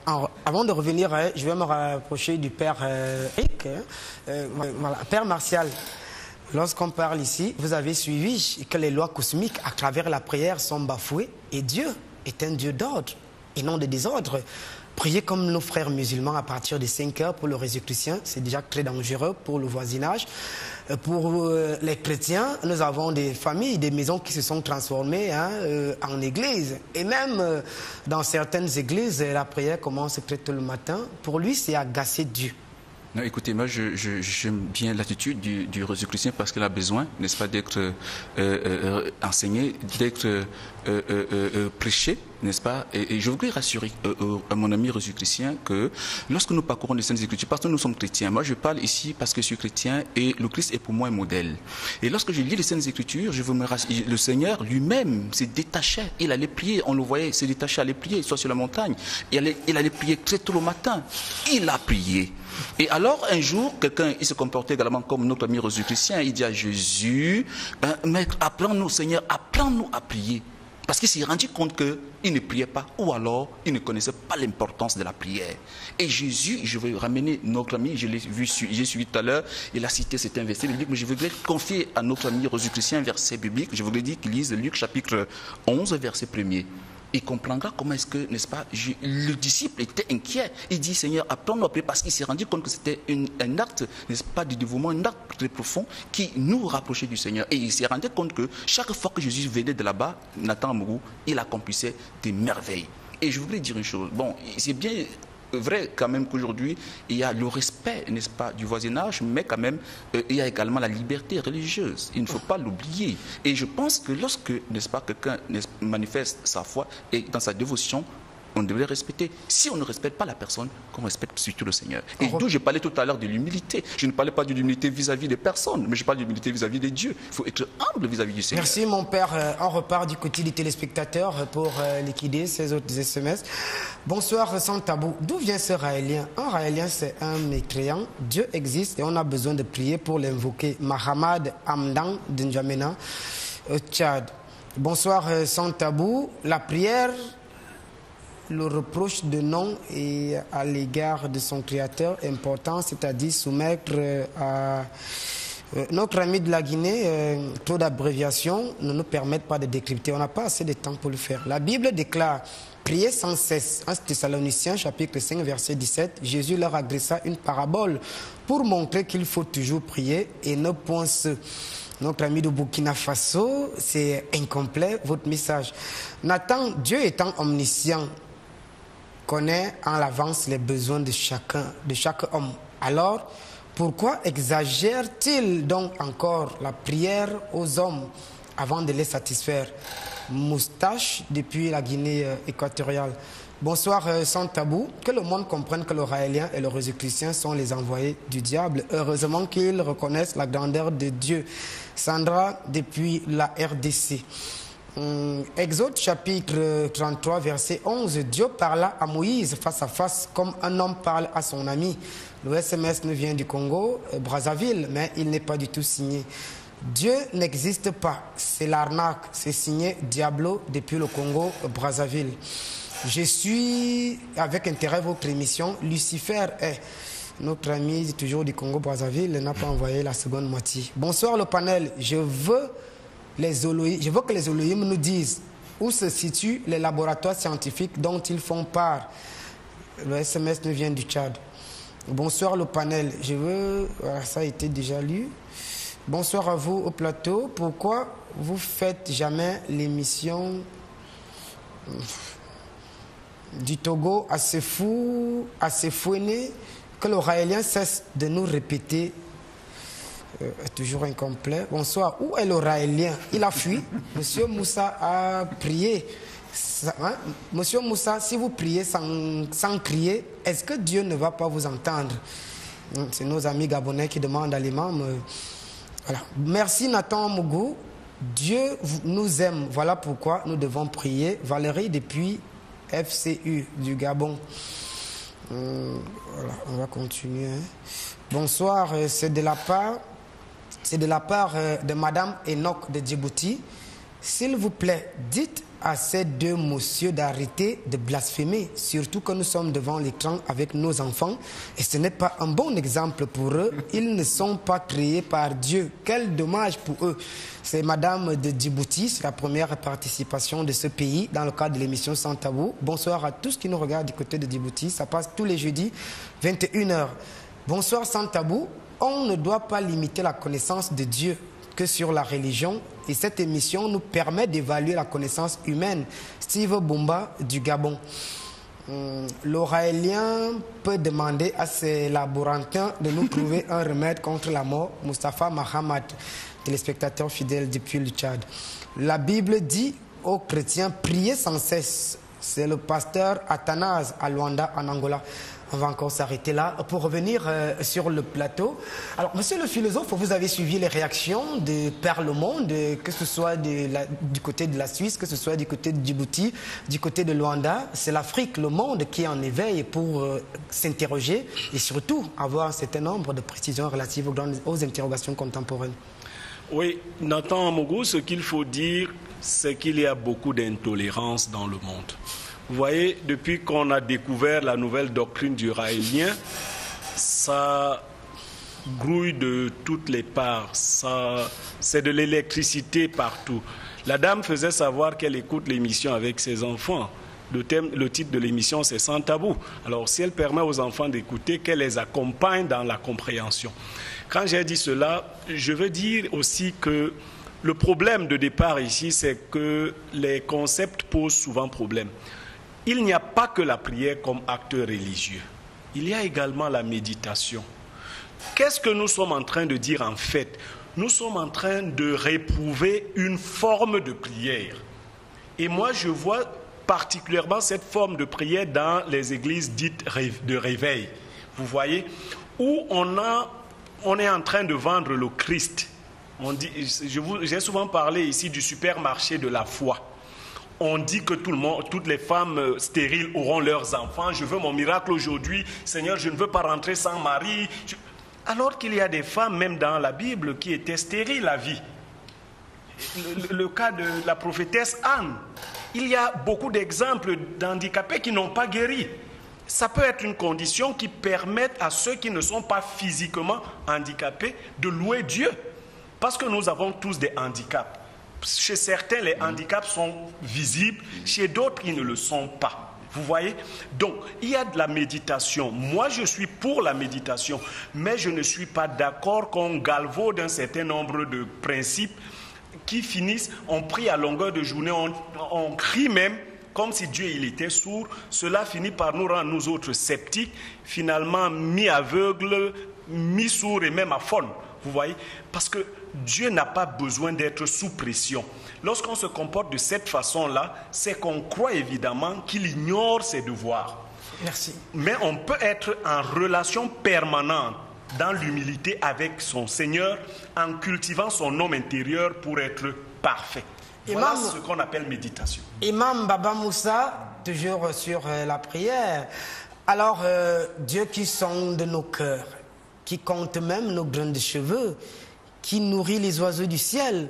[SPEAKER 1] Avant de revenir, je vais me rapprocher du Père Eric. Voilà. Père Martial, lorsqu'on parle ici, vous avez suivi que les lois cosmiques à travers la prière sont bafouées et Dieu est un Dieu d'ordre et non de désordre. Prier comme nos frères musulmans à partir de 5 heures pour le réseau chrétien, c'est déjà très dangereux pour le voisinage. Pour les chrétiens, nous avons des familles, des maisons qui se sont transformées en églises. Et même dans certaines églises, la prière commence très tôt le matin. Pour lui, c'est agacer Dieu.
[SPEAKER 4] Non, écoutez, moi j'aime bien l'attitude du réseau chrétien parce qu'il a besoin, n'est-ce pas, d'être enseigné, d'être prêché, n'est-ce pas? Et je voudrais rassurer à mon ami réseau chrétien que lorsque nous parcourons les Saintes Écritures, parce que nous sommes chrétiens, moi je parle ici parce que je suis chrétien et le Christ est pour moi un modèle. Et lorsque je lis les Saintes Écritures, le Seigneur lui-même s'est détaché, il allait prier, on le voyait, s'est détaché, allait prier, soit sur la montagne, il allait prier très tôt le matin, il a prié. Et alors, un jour, quelqu'un, il se comportait également comme notre ami réseau chrétien, il dit à Jésus, Maître, apprends-nous, Seigneur, apprends-nous à prier. Parce qu'il s'est rendu compte qu'il ne priait pas, ou alors il ne connaissait pas l'importance de la prière. Et Jésus, je vais ramener notre ami, je l'ai vu, j'ai suivi tout à l'heure, il a cité certains versets bibliques, mais je voudrais confier à notre ami réseau chrétien un verset biblique, je voudrais dire qu'il lise Luc chapitre 11, verset 1er. Il comprendra comment est-ce que, n'est-ce pas, le disciple était inquiet. Il dit, Seigneur, apprends-nous à prier, parce qu'il s'est rendu compte que c'était un acte, n'est-ce pas, de dévouement, un acte très profond qui nous rapprochait du Seigneur. Et il s'est rendu compte que chaque fois que Jésus venait de là-bas, Nathan Amourou, il accomplissait des merveilles. Et je voulais dire une chose, bon, c'est bien vrai quand même qu'aujourd'hui, il y a le respect, n'est-ce pas, du voisinage, mais quand même, il y a également la liberté religieuse. Il ne faut pas l'oublier. Et je pense que lorsque, n'est-ce pas, quelqu'un manifeste sa foi et dans sa dévotion, on devrait respecter. Si on ne respecte pas la personne, qu'on respecte surtout le Seigneur. Et d'où je parlais tout à l'heure de l'humilité. Je ne parlais pas de l'humilité vis-à-vis des personnes, mais je parle de l'humilité vis-à-vis de Dieu. Il faut être humble vis-à-vis du Seigneur.
[SPEAKER 1] Merci mon père. On repart du côté des téléspectateurs pour liquider ces autres SMS. Bonsoir sans tabou. D'où vient ce raélien? Un raélien, c'est un mécréant. Dieu existe et on a besoin de prier pour l'invoquer. Mahamad Hamdan de N'Djamena, au Tchad. Bonsoir sans tabou. La prière, le reproche de non et à l'égard de son créateur important, c'est-à-dire soumettre à notre ami de la Guinée, trop d'abréviations ne nous permettent pas de décrypter. On n'a pas assez de temps pour le faire. La Bible déclare prier sans cesse. 1 Thessaloniciens chapitre 5 verset 17, Jésus leur adressa une parabole pour montrer qu'il faut toujours prier et ne point se. Notre ami de Burkina Faso, c'est incomplet votre message. Nathan, Dieu étant omniscient, connaît en l'avance les besoins de chaque homme. Alors, pourquoi exagère-t-il donc encore la prière aux hommes avant de les satisfaire? Moustache depuis la Guinée équatoriale. Bonsoir sans tabou. Que le monde comprenne que le raélien et le réseau chrétien sont les envoyés du diable. Heureusement qu'ils reconnaissent la grandeur de Dieu. Sandra depuis la RDC. Exode chapitre 33 verset 11, Dieu parla à Moïse face à face comme un homme parle à son ami. Le SMS nous vient du Congo, Brazzaville, mais il n'est pas du tout signé. Dieu n'existe pas, c'est l'arnaque, c'est signé Diablo depuis le Congo, Brazzaville. Je suis avec intérêt votre émission. Lucifer est notre ami toujours du Congo, Brazzaville, n'a pas envoyé la seconde moitié. Bonsoir le panel, je veux que les Elohim nous disent où se situent les laboratoires scientifiques dont ils font part. Le SMS nous vient du Tchad. Bonsoir le panel. Voilà, ça a été déjà lu. Bonsoir à vous au plateau. Pourquoi vous faites jamais l'émission du Togo assez fouené que le raélien cesse de nous répéter? Toujours incomplet. Bonsoir. Où est le raélien? Il a fui. Monsieur Moussa a prié. Monsieur Moussa, si vous priez sans crier, est-ce que Dieu ne va pas vous entendre? C'est nos amis gabonais qui demandent à l'imam. Voilà. Merci Nathan Mougou. Dieu nous aime. Voilà pourquoi nous devons prier. Valérie depuis FCU du Gabon. Voilà, on va continuer. Bonsoir, c'est de la part de Madame Enoch de Djibouti. S'il vous plaît, dites à ces deux messieurs d'arrêter de blasphémer, surtout que nous sommes devant l'écran avec nos enfants et ce n'est pas un bon exemple pour eux. Ils ne sont pas créés par Dieu. Quel dommage pour eux. C'est Madame de Djibouti, c'est la première participation de ce pays dans le cadre de l'émission Sans Tabou. Bonsoir à tous qui nous regardent du côté de Djibouti. Ça passe tous les jeudis, 21h. Bonsoir Sans Tabou. On ne doit pas limiter la connaissance de Dieu que sur la religion et cette émission nous permet d'évaluer la connaissance humaine. Steve Bumba du Gabon. L'Oraélien peut demander à ses laborantins de nous trouver un remède contre la mort. Mustafa Mahamad, téléspectateur fidèle depuis le Tchad. La Bible dit aux chrétiens, priez sans cesse. C'est le pasteur Athanase à Luanda en Angola. On va encore s'arrêter là pour revenir sur le plateau. Alors, monsieur le philosophe, vous avez suivi les réactions de par le monde, que ce soit du côté de la Suisse, que ce soit du côté de Djibouti, du côté de Luanda. C'est l'Afrique, le monde qui est en éveil pour s'interroger et surtout avoir un certain nombre de précisions relatives aux interrogations contemporaines.
[SPEAKER 8] Oui, Nathan Amougou, ce qu'il faut dire, c'est qu'il y a beaucoup d'intolérance dans le monde. Vous voyez, depuis qu'on a découvert la nouvelle doctrine du raélien, ça grouille de toutes les parts, c'est de l'électricité partout. La dame faisait savoir qu'elle écoute l'émission avec ses enfants. Le titre de l'émission, c'est Sans Tabou. Alors, si elle permet aux enfants d'écouter, qu'elle les accompagne dans la compréhension. Quand j'ai dit cela, je veux dire aussi que le problème de départ ici, c'est que les concepts posent souvent problème. Il n'y a pas que la prière comme acte religieux. Il y a également la méditation. Qu'est-ce que nous sommes en train de dire en fait? Nous sommes en train de réprouver une forme de prière. Et moi, je vois particulièrement cette forme de prière dans les églises dites de réveil. Vous voyez, où on est en train de vendre le Christ. J'ai souvent parlé ici du supermarché de la foi. On dit que toutes les femmes stériles auront leurs enfants. Je veux mon miracle aujourd'hui. Seigneur, je ne veux pas rentrer sans mari. Alors qu'il y a des femmes, même dans la Bible, qui étaient stériles à vie. Le cas de la prophétesse Anne. Il y a beaucoup d'exemples d'handicapés qui n'ont pas guéri. Ça peut être une condition qui permette à ceux qui ne sont pas physiquement handicapés de louer Dieu. Parce que nous avons tous des handicaps. Chez certains, les handicaps sont visibles, chez d'autres, ils ne le sont pas. Vous voyez? Donc, il y a de la méditation. Moi, je suis pour la méditation, mais je ne suis pas d'accord qu'on galvaude un certain nombre de principes qui finissent, on prie à longueur de journée, on crie même, comme si Dieu il était sourd. Cela finit par nous rendre, nous autres, sceptiques, finalement mi-aveugles, mi-sourds et même aphones. Vous voyez? Parce que Dieu n'a pas besoin d'être sous pression. Lorsqu'on se comporte de cette façon-là, c'est qu'on croit évidemment qu'il ignore ses devoirs.
[SPEAKER 1] Merci.
[SPEAKER 8] Mais on peut être en relation permanente dans l'humilité avec son Seigneur en cultivant son homme intérieur pour être parfait. Voilà ce qu'on appelle méditation.
[SPEAKER 1] Imam Baba Moussa, toujours sur la prière. Alors, Dieu qui sonde nos cœurs, qui compte même nos grains de cheveux, qui nourrit les oiseaux du ciel.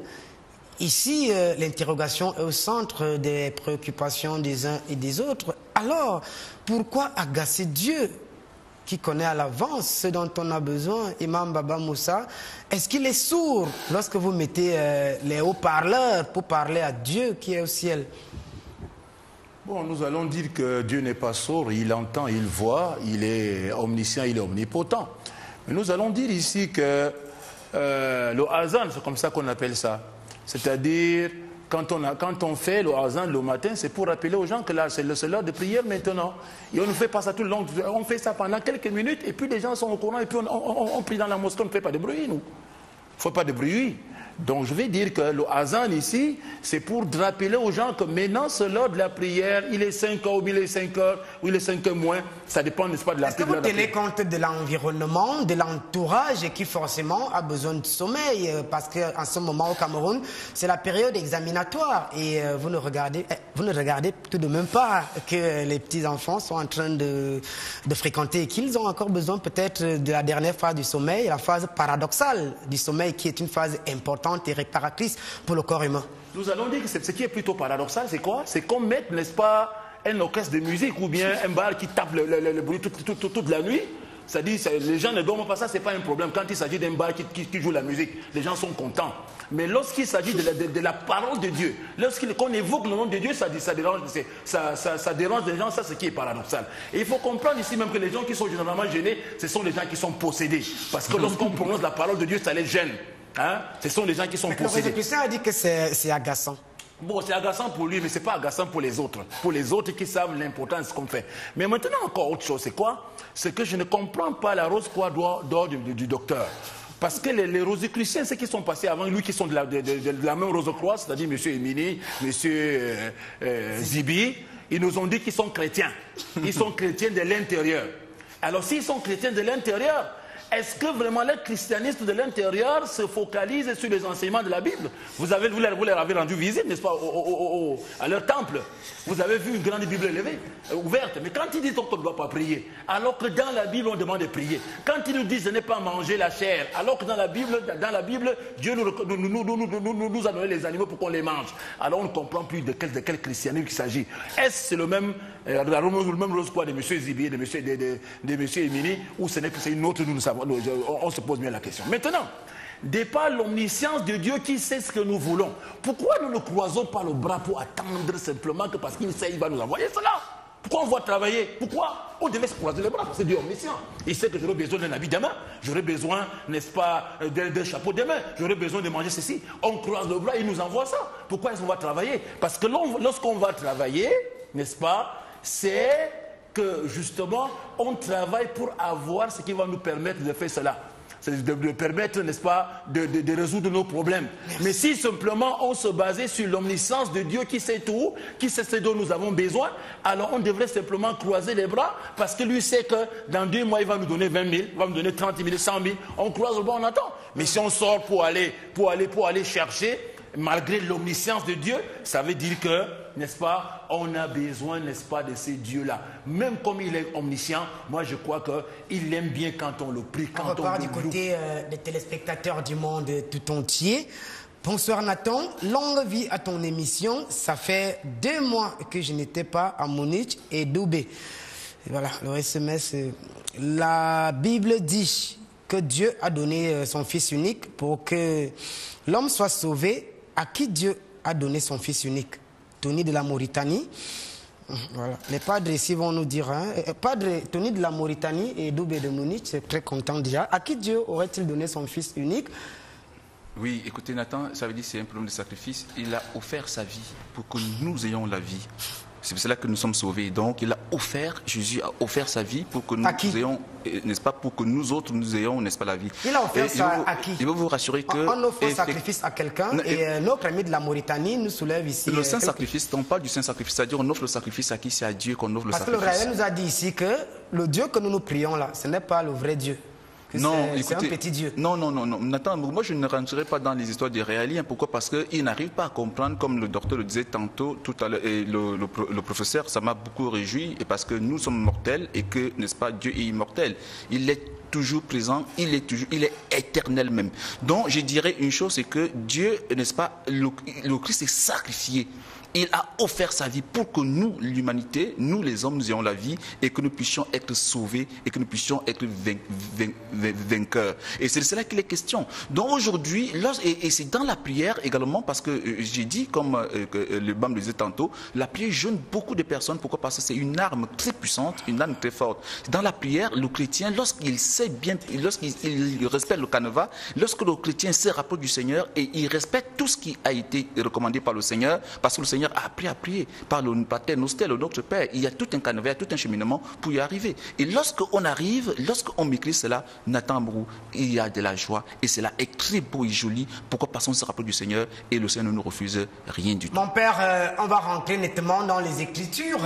[SPEAKER 1] Ici, l'interrogation est au centre des préoccupations des uns et des autres. Alors, pourquoi agacer Dieu qui connaît à l'avance ce dont on a besoin? Imam Baba Moussa, est-ce qu'il est sourd lorsque vous mettez les haut-parleurs pour parler à Dieu qui est au ciel?
[SPEAKER 5] Bon, nous allons dire que Dieu n'est pas sourd, il entend, il voit, il est omniscient, il est omnipotent. Mais nous allons dire ici que le azan, c'est comme ça qu'on appelle ça. C'est-à-dire, quand on fait le azan le matin, c'est pour rappeler aux gens que là, c'est l'heure de prière maintenant. Et on ne fait pas ça tout le long. On fait ça pendant quelques minutes, et puis les gens sont au courant, et puis on prie dans la mosquée, on ne fait pas de bruit, nous. Il ne faut pas de bruit. Donc je vais dire que le Azan ici, c'est pour rappeler aux gens que maintenant c'est l'heure de la prière, il est 5 heures ou il est 5 heures ou il est 5 heures moins, ça dépend, n'est-ce pas, de la
[SPEAKER 1] prière. Est-ce que vous tenez compte de l'environnement, de l'entourage qui forcément a besoin de sommeil? Parce qu'en ce moment au Cameroun, c'est la période examinatoire et vous ne regardez tout de même pas que les petits-enfants sont en train de fréquenter et qu'ils ont encore besoin peut-être de la dernière phase du sommeil, la phase paradoxale du sommeil qui est une phase importante et réparatrice pour le corps humain.
[SPEAKER 5] Nous allons dire que ce qui est plutôt paradoxal, c'est quoi? C'est qu'on mette, n'est-ce pas, un orchestre de musique ou bien un bar qui tape le bruit toute la nuit. C'est-à-dire, les gens ne dorment pas, ça, c'est pas un problème. Quand il s'agit d'un bar qui joue la musique, les gens sont contents. Mais lorsqu'il s'agit de la parole de Dieu, lorsqu'on évoque le nom de Dieu, ça dérange les gens, ça c'est ce qui est paradoxal. Et il faut comprendre ici même que les gens qui sont généralement gênés, ce sont les gens qui sont possédés. Parce que lorsqu'on prononce la parole de Dieu, ça les gêne. Hein? Ce sont les gens qui sont possédés.
[SPEAKER 1] Le Christian a dit que c'est agaçant.
[SPEAKER 5] Bon, c'est agaçant pour lui, mais ce n'est pas agaçant pour les autres. Pour les autres qui savent l'importance de ce qu'on fait. Mais maintenant, encore autre chose, c'est quoi? C'est que je ne comprends pas la rose croix d'or du docteur. Parce que les rosicruciens, ceux qui sont passés avant lui, qui sont de la même rose-croix, c'est-à-dire M. Emini, M. Zibi, ils nous ont dit qu'ils sont chrétiens. Ils sont chrétiens de l'intérieur. Alors, s'ils sont chrétiens de l'intérieur, est-ce que vraiment les christianistes de l'intérieur se focalisent sur les enseignements de la Bible? Vous leur avez rendu visite, n'est-ce pas, à leur temple. Vous avez vu une grande Bible ouverte. Mais quand ils disent qu'on ne doit pas prier, alors que dans la Bible, on demande de prier. Quand ils nous disent de ne pas manger la chair, alors que dans la Bible Dieu nous a donné les animaux pour qu'on les mange. Alors on ne comprend plus de quel christianisme il s'agit. Est-ce le même rose croix de M. Zibi, de M. Emini, ou ce n'est une autre, nous savons. On se pose bien la question. Maintenant, de par l'omniscience de Dieu qui sait ce que nous voulons, pourquoi nous ne croisons pas le bras pour attendre simplement que parce qu'il sait, il va nous envoyer cela? Pourquoi on va travailler? Pourquoi on devait se croiser les bras? C'est Dieu omniscient. Il sait que j'aurai besoin d'un habit demain, j'aurai besoin, n'est-ce pas, d'un chapeau demain, j'aurai besoin de manger ceci. On croise le bras, il nous envoie ça. Pourquoi est-ce qu'on va travailler? Parce que lorsqu'on va travailler, n'est-ce pas, c'est que justement, on travaille pour avoir ce qui va nous permettre de faire cela. C'est de permettre, n'est-ce pas, de résoudre nos problèmes. Merci. Mais si simplement on se basait sur l'omniscience de Dieu qui sait tout, qui sait ce dont nous avons besoin, alors on devrait simplement croiser les bras parce que lui sait que dans 2 mois, il va nous donner 20 000, il va nous donner 30 000, 100 000. On croise le bras, on attend. Mais si on sort pour aller chercher, malgré l'omniscience de Dieu, ça veut dire que, n'est-ce pas, on a besoin, n'est-ce pas, de ces dieux-là. Même comme il est omniscient, moi je crois qu'il aime bien quand on le prie, quand on
[SPEAKER 1] repart du côté des téléspectateurs du monde tout entier. Bonsoir Nathan, longue vie à ton émission. Ça fait 2 mois que je n'étais pas à Munich et Doubai. Voilà, le SMS. La Bible dit que Dieu a donné son Fils unique pour que l'homme soit sauvé. À qui Dieu a donné son Fils unique? Tony de la Mauritanie. Voilà. Les padres ici vont nous dire, hein, padre Tony de la Mauritanie et Doubai de Munich, c'est très content déjà. À qui Dieu aurait-il donné son Fils unique?
[SPEAKER 4] Oui, écoutez Nathan, ça veut dire que c'est un problème de sacrifice. Il a offert sa vie pour que nous ayons la vie. C'est pour cela que nous sommes sauvés. Donc, Jésus a offert sa vie pour que nous ayons, n'est-ce pas, pour que nous autres, nous ayons, n'est-ce pas, la vie.
[SPEAKER 1] Il a offert ça à qui?
[SPEAKER 4] Je veux vous rassurer que...
[SPEAKER 1] On offre un sacrifice à quelqu'un et notre ami de la Mauritanie nous soulève ici...
[SPEAKER 4] Le Saint-Sacrifice, on parle du Saint-Sacrifice, c'est-à-dire on offre le sacrifice à qui? C'est à Dieu qu'on offre le sacrifice.
[SPEAKER 1] Parce que le Raël nous a dit ici que le Dieu que nous prions là, ce n'est pas le vrai Dieu.
[SPEAKER 4] Non,
[SPEAKER 1] c'est un petit Dieu.
[SPEAKER 4] Non. Nathan, moi je ne rentrerai pas dans les histoires des réaliens. Pourquoi? Parce qu'ils n'arrivent pas à comprendre, comme le docteur le disait tantôt, tout à l'heure, et le professeur, ça m'a beaucoup réjoui, et parce que nous sommes mortels et que, n'est-ce pas, Dieu est immortel. Il est toujours présent, il est éternel même. Donc je dirais une chose, c'est que Dieu, n'est-ce pas, le Christ est sacrifié. Il a offert sa vie pour que nous, l'humanité, nous les hommes, nous ayons la vie et que nous puissions être sauvés et que nous puissions être vainqueurs. Et c'est de cela qu'il est question. Donc aujourd'hui, et c'est dans la prière également, parce que j'ai dit, comme le BAM le disait tantôt, la prière jeûne beaucoup de personnes. Pourquoi? Parce que c'est une arme très puissante, une arme très forte. Dans la prière, le chrétien, lorsqu'il sait sait bien, lorsqu'il respecte le canevas, lorsque le chrétien se rapproche du Seigneur et il respecte tout ce qui a été recommandé par le Seigneur, parce que le Seigneur a appris à prier par le Pater Noster, le Notre Père. Il y a tout un canevas, il y a tout un cheminement pour y arriver. Et lorsqu'on arrive, lorsqu'on maîtrise cela, Nathan Amourou, il y a de la joie et cela est très beau et joli. Pourquoi? Parce qu'on se rapproche du Seigneur et le Seigneur ne nous refuse rien du tout.
[SPEAKER 1] Mon père, on va rentrer nettement dans les Écritures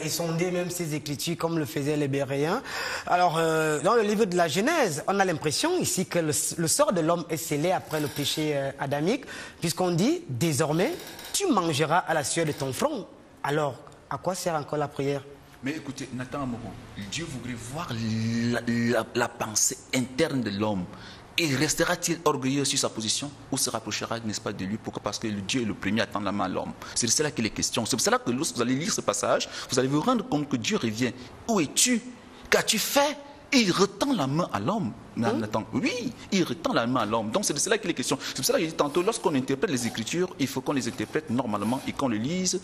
[SPEAKER 1] et sonder même ces Écritures comme le faisaient les Béréens. Alors, dans le livre de la Genèse, on a l'impression ici que le sort de l'homme est scellé après le péché adamique, puisqu'on dit, désormais, tu mangeras à la sueur de ton front. Alors, à quoi sert encore la prière?
[SPEAKER 4] Mais écoutez, Nathan Amourou, Dieu voudrait voir la pensée interne de l'homme. Et restera-t-il orgueilleux sur sa position ou se rapprochera, n'est-ce pas, de lui? Pourquoi? Parce que le Dieu est le premier à tendre la main à l'homme. C'est de cela qu'il est question. C'est pour cela que lorsque vous allez lire ce passage, vous allez vous rendre compte que Dieu revient. Où es-tu? Qu'as-tu fait? Et il retend la main à l'homme. Oui, il retend la main à l'homme. Donc c'est de cela qu'il est question. C'est pour cela que je dis tantôt, lorsqu'on interprète les Écritures, il faut qu'on les interprète normalement et qu'on les lise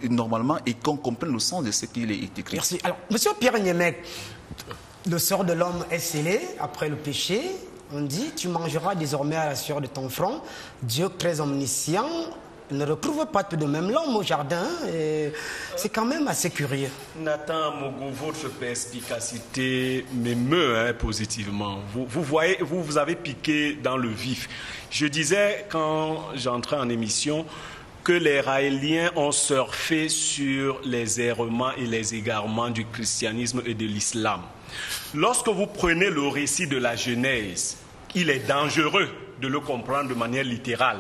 [SPEAKER 4] normalement et qu'on comprenne le sens de ce qu'il est écrit.
[SPEAKER 1] Merci. Alors, monsieur Pierre Niemek, le sort de l'homme est scellé après le péché. On dit, tu mangeras désormais à la sueur de ton front. Dieu très omniscient ne retrouve pas tout de même l'homme au jardin. C'est quand même assez curieux.
[SPEAKER 8] Nathan Mogo, votre perspicacité m'émeut positivement. Vous voyez, vous avez piqué dans le vif. Je disais quand j'entrais en émission que les Raéliens ont surfé sur les errements et les égarements du christianisme et de l'islam. Lorsque vous prenez le récit de la Genèse, il est dangereux de le comprendre de manière littérale.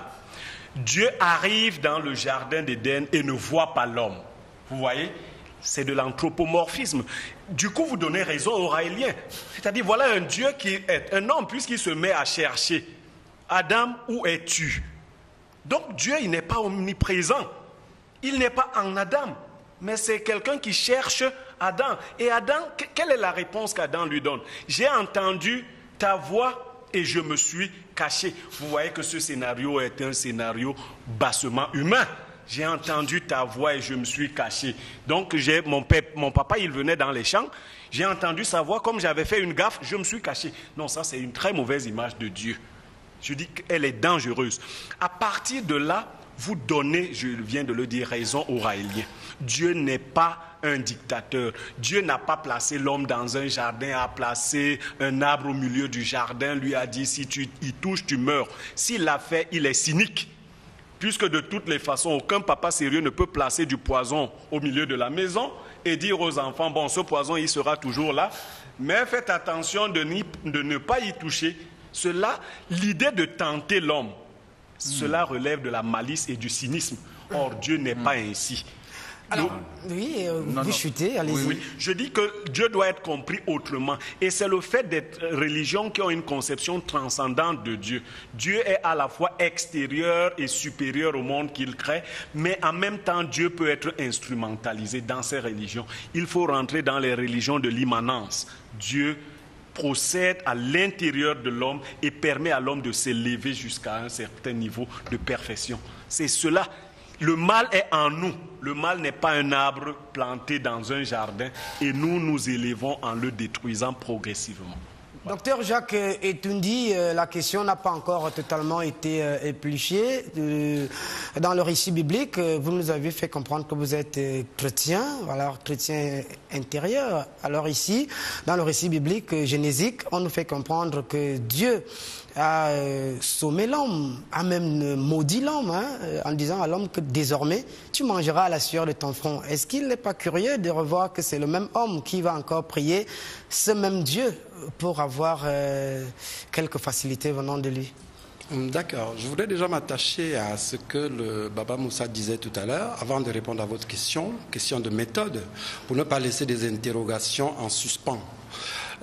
[SPEAKER 8] Dieu arrive dans le jardin d'Éden et ne voit pas l'homme. Vous voyez? C'est de l'anthropomorphisme. Du coup, vous donnez raison aux Raéliens. C'est-à-dire, voilà un Dieu qui est un homme, puisqu'il se met à chercher. Adam, où es-tu? Donc, Dieu, il n'est pas omniprésent. Il n'est pas en Adam. Mais c'est quelqu'un qui cherche Adam. Et Adam, quelle est la réponse qu'Adam lui donne? J'ai entendu ta voix et je me suis caché. Vous voyez que ce scénario est un scénario bassement humain. J'ai entendu ta voix et je me suis caché. Donc mon papa, il venait dans les champs. J'ai entendu sa voix, comme j'avais fait une gaffe, je me suis caché. Non, ça c'est une très mauvaise image de Dieu. Je dis qu'elle est dangereuse. À partir de là, vous donnez, je viens de le dire, raison aux Raéliens. Dieu n'est pas un dictateur. Dieu n'a pas placé l'homme dans un jardin, a placé un arbre au milieu du jardin, lui a dit si tu y touches, tu meurs. S'il l'a fait, il est cynique. Puisque de toutes les façons, aucun papa sérieux ne peut placer du poison au milieu de la maison et dire aux enfants, bon, ce poison, il sera toujours là, mais faites attention de ne pas y toucher. L'idée de tenter l'homme, cela relève de la malice et du cynisme. Or, Dieu n'est pas ainsi.
[SPEAKER 1] Alors, vous chutez, allez-y.
[SPEAKER 8] Oui. Je dis que Dieu doit être compris autrement. Et c'est le fait d'être religions qui ont une conception transcendante de Dieu. Dieu est à la fois extérieur et supérieur au monde qu'il crée, mais en même temps, Dieu peut être instrumentalisé dans ces religions. Il faut rentrer dans les religions de l'immanence. Dieu procède à l'intérieur de l'homme et permet à l'homme de s'élever jusqu'à un certain niveau de perfection. C'est cela. Le mal est en nous. Le mal n'est pas un arbre planté dans un jardin et nous nous élevons en le détruisant progressivement.
[SPEAKER 1] Docteur Jacques Etundi, la question n'a pas encore totalement été épluchée. Dans le récit biblique, vous nous avez fait comprendre que vous êtes chrétien, alors chrétien intérieur. Alors ici, dans le récit biblique génésique, on nous fait comprendre que Dieu a sommé l'homme, a même maudit l'homme, en disant à l'homme que désormais tu mangeras à la sueur de ton front. Est-ce qu'il n'est pas curieux de revoir que c'est le même homme qui va encore prier ce même Dieu pour avoir quelques facilités venant de lui?
[SPEAKER 6] D'accord. Je voudrais déjà m'attacher à ce que le Baba Moussa disait tout à l'heure, avant de répondre à votre question de méthode, pour ne pas laisser des interrogations en suspens.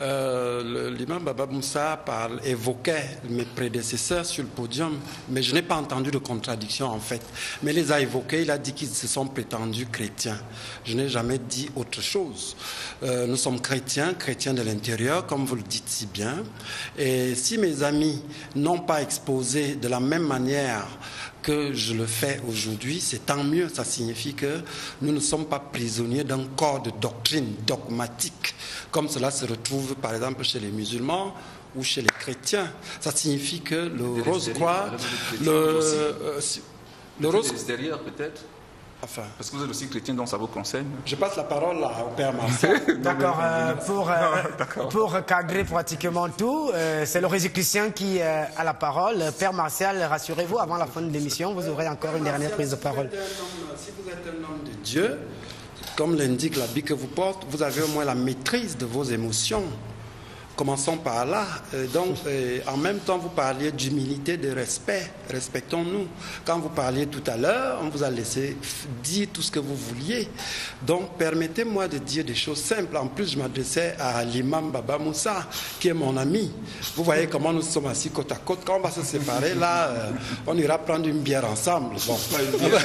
[SPEAKER 6] L'imam Baba Moussa évoquait mes prédécesseurs sur le podium, mais je n'ai pas entendu de contradiction en fait. Mais il les a évoqués, il a dit qu'ils se sont prétendus chrétiens. Je n'ai jamais dit autre chose. Nous sommes chrétiens de l'intérieur, comme vous le dites si bien. Et si mes amis n'ont pas exposé de la même manière que je le fais aujourd'hui, c'est tant mieux. Ça signifie que nous ne sommes pas prisonniers d'un corps de doctrine dogmatique, comme cela se retrouve par exemple chez les musulmans ou chez les chrétiens. Ça signifie que le rose-croix, le rose
[SPEAKER 4] extérieur peut-être.
[SPEAKER 6] Enfin,
[SPEAKER 4] parce que vous êtes aussi chrétien, donc ça vous concerne.
[SPEAKER 6] Je passe la parole là, au Père Martial.
[SPEAKER 1] D'accord. Pour cadrer pratiquement tout, c'est le Résiclicien qui a la parole. Père Martial, rassurez-vous, avant la fin de l'émission, vous aurez encore une dernière prise de parole.
[SPEAKER 6] Si vous êtes un homme de Dieu, comme l'indique l'habit que vous portez, vous avez au moins la maîtrise de vos émotions. Commençons par là. Donc, en même temps, vous parliez d'humilité, de respect. Respectons-nous. Quand vous parliez tout à l'heure, on vous a laissé dire tout ce que vous vouliez. Donc, permettez-moi de dire des choses simples. En plus, je m'adressais à l'imam Baba Moussa, qui est mon ami. Vous voyez comment nous sommes assis côte à côte. Quand on va se séparer, là, on ira prendre une bière ensemble. Bon.
[SPEAKER 9] Pas une bière.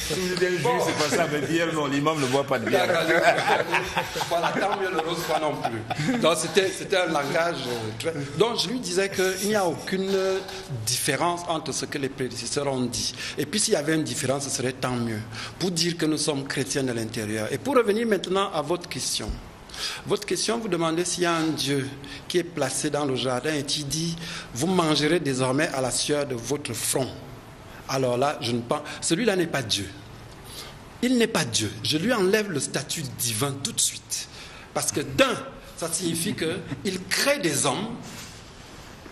[SPEAKER 9] C'est pas ça, mais bière, non, l'imam ne boit pas de bière.
[SPEAKER 6] Voilà, tant mieux le rose non plus. Donc c'était un langage très... Donc je lui disais qu'il n'y a aucune différence entre ce que les prédécesseurs ont dit. Et puis s'il y avait une différence, ce serait tant mieux. Pour dire que nous sommes chrétiens de l'intérieur. Et pour revenir maintenant à votre question. Votre question, vous demandez s'il y a un Dieu qui est placé dans le jardin et qui dit « Vous mangerez désormais à la sueur de votre front ». Alors là, je ne pense... Celui-là n'est pas Dieu. Il n'est pas Dieu. Je lui enlève le statut divin tout de suite. Parce que d'un, ça signifie qu'il crée des hommes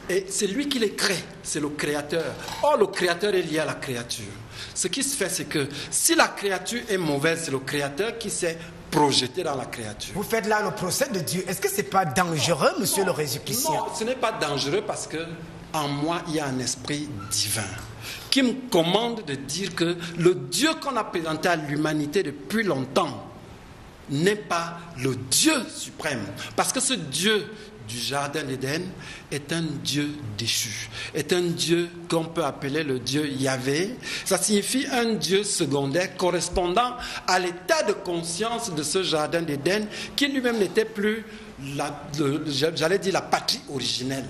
[SPEAKER 6] et c'est lui qui les crée, c'est le créateur. Or, le créateur est lié à la créature. Ce qui se fait, c'est que si la créature est mauvaise, c'est le créateur qui s'est projeté dans la créature.
[SPEAKER 1] Vous faites là le procès de Dieu. Est-ce que ce n'est pas dangereux, monsieur le Résiclicien?
[SPEAKER 6] Non, ce n'est pas dangereux parce que en moi, il y a un esprit divin qui me commande de dire que le Dieu qu'on a présenté à l'humanité depuis longtemps n'est pas le Dieu suprême. Parce que ce Dieu du Jardin d'Éden est un Dieu déchu, est un Dieu qu'on peut appeler le Dieu Yahvé. Ça signifie un Dieu secondaire correspondant à l'état de conscience de ce Jardin d'Éden qui lui-même n'était plus, j'allais dire, la patrie originelle.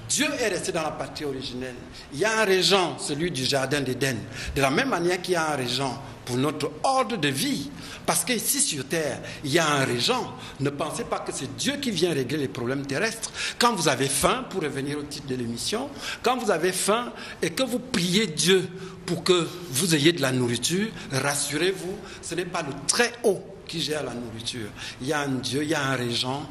[SPEAKER 6] Dieu est resté dans la patrie originelle. Il y a un régent, celui du Jardin d'Éden, de la même manière qu'il y a un régent pour notre ordre de vie. Parce qu'ici sur Terre, il y a un régent. Ne pensez pas que c'est Dieu qui vient régler les problèmes terrestres. Quand vous avez faim, pour revenir au titre de l'émission, quand vous avez faim et que vous priez Dieu pour que vous ayez de la nourriture, rassurez-vous, ce n'est pas le très haut qui gère la nourriture. Il y a un Dieu, il y a un régent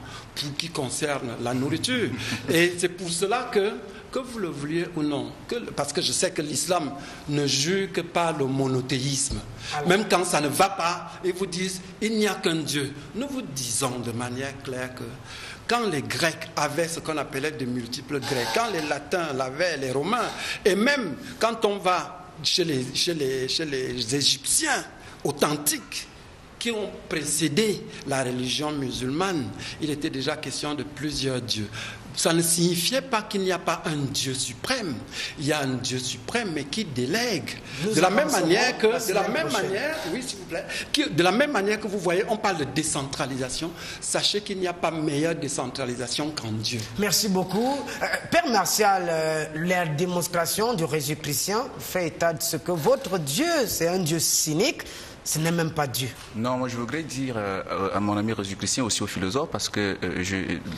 [SPEAKER 6] qui concerne la nourriture. Et c'est pour cela que vous le vouliez ou non, parce que je sais que l'islam ne jure que par le monothéisme. Alors, même quand ça ne va pas, ils vous disent il n'y a qu'un Dieu. Nous vous disons de manière claire que quand les Grecs avaient ce qu'on appelait de multiples Grecs, quand les Latins l'avaient, les Romains, et même quand on va chez les Égyptiens authentiques, qui ont précédé la religion musulmane, il était déjà question de plusieurs dieux. Ça ne signifiait pas qu'il n'y a pas un Dieu suprême. Il y a un Dieu suprême, mais qui délègue. De la même manière que, oui, s'il vous plaît, de la même manière que vous voyez, on parle de décentralisation. Sachez qu'il n'y a pas meilleure décentralisation qu'en Dieu.
[SPEAKER 1] Merci beaucoup. Père Martial, la démonstration du Résiclicien fait état de ce que votre Dieu, c'est un Dieu cynique. Ce n'est même pas Dieu.
[SPEAKER 4] Non, moi je voudrais dire à mon ami Résiclicien, aussi au philosophe, parce que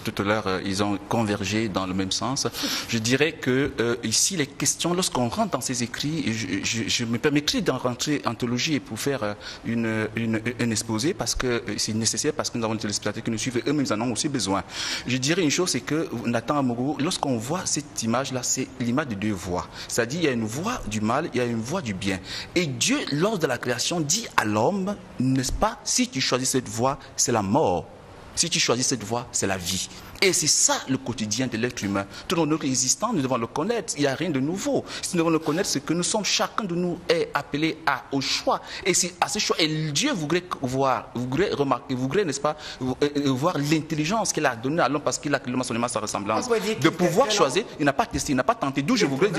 [SPEAKER 4] tout à l'heure ils ont convergé dans le même sens. Je dirais que ici les questions, lorsqu'on rentre dans ces écrits, je me permettrai d'en rentrer en théologie et pour faire un exposé, parce que c'est nécessaire, parce que nous avons des téléspectateurs qui nous suivent, eux-mêmes en ont aussi besoin. Je dirais une chose, c'est que Nathan Amogo, lorsqu'on voit cette image-là, c'est l'image de deux voix. C'est-à-dire il y a une voix du mal, il y a une voix du bien. Et Dieu, lors de la création, dit à l'homme, n'est-ce pas, si tu choisis cette voie, c'est la mort. Si tu choisis cette voie, c'est la vie. Et c'est ça le quotidien de l'être humain. Tout notre existence, nous devons le connaître. Il n'y a rien de nouveau. Si nous devons le connaître, c'est que nous sommes, chacun de nous est appelé au choix. Et c'est à ce choix. Et Dieu voudrait voir, voudrait remarquer, voudrait, n'est-ce pas, voir l'intelligence qu'il a donnée à l'homme parce qu'il a créé l'homme à son image, sa ressemblance. De pouvoir choisir, il n'a pas testé, il n'a pas tenté. D'où je voudrais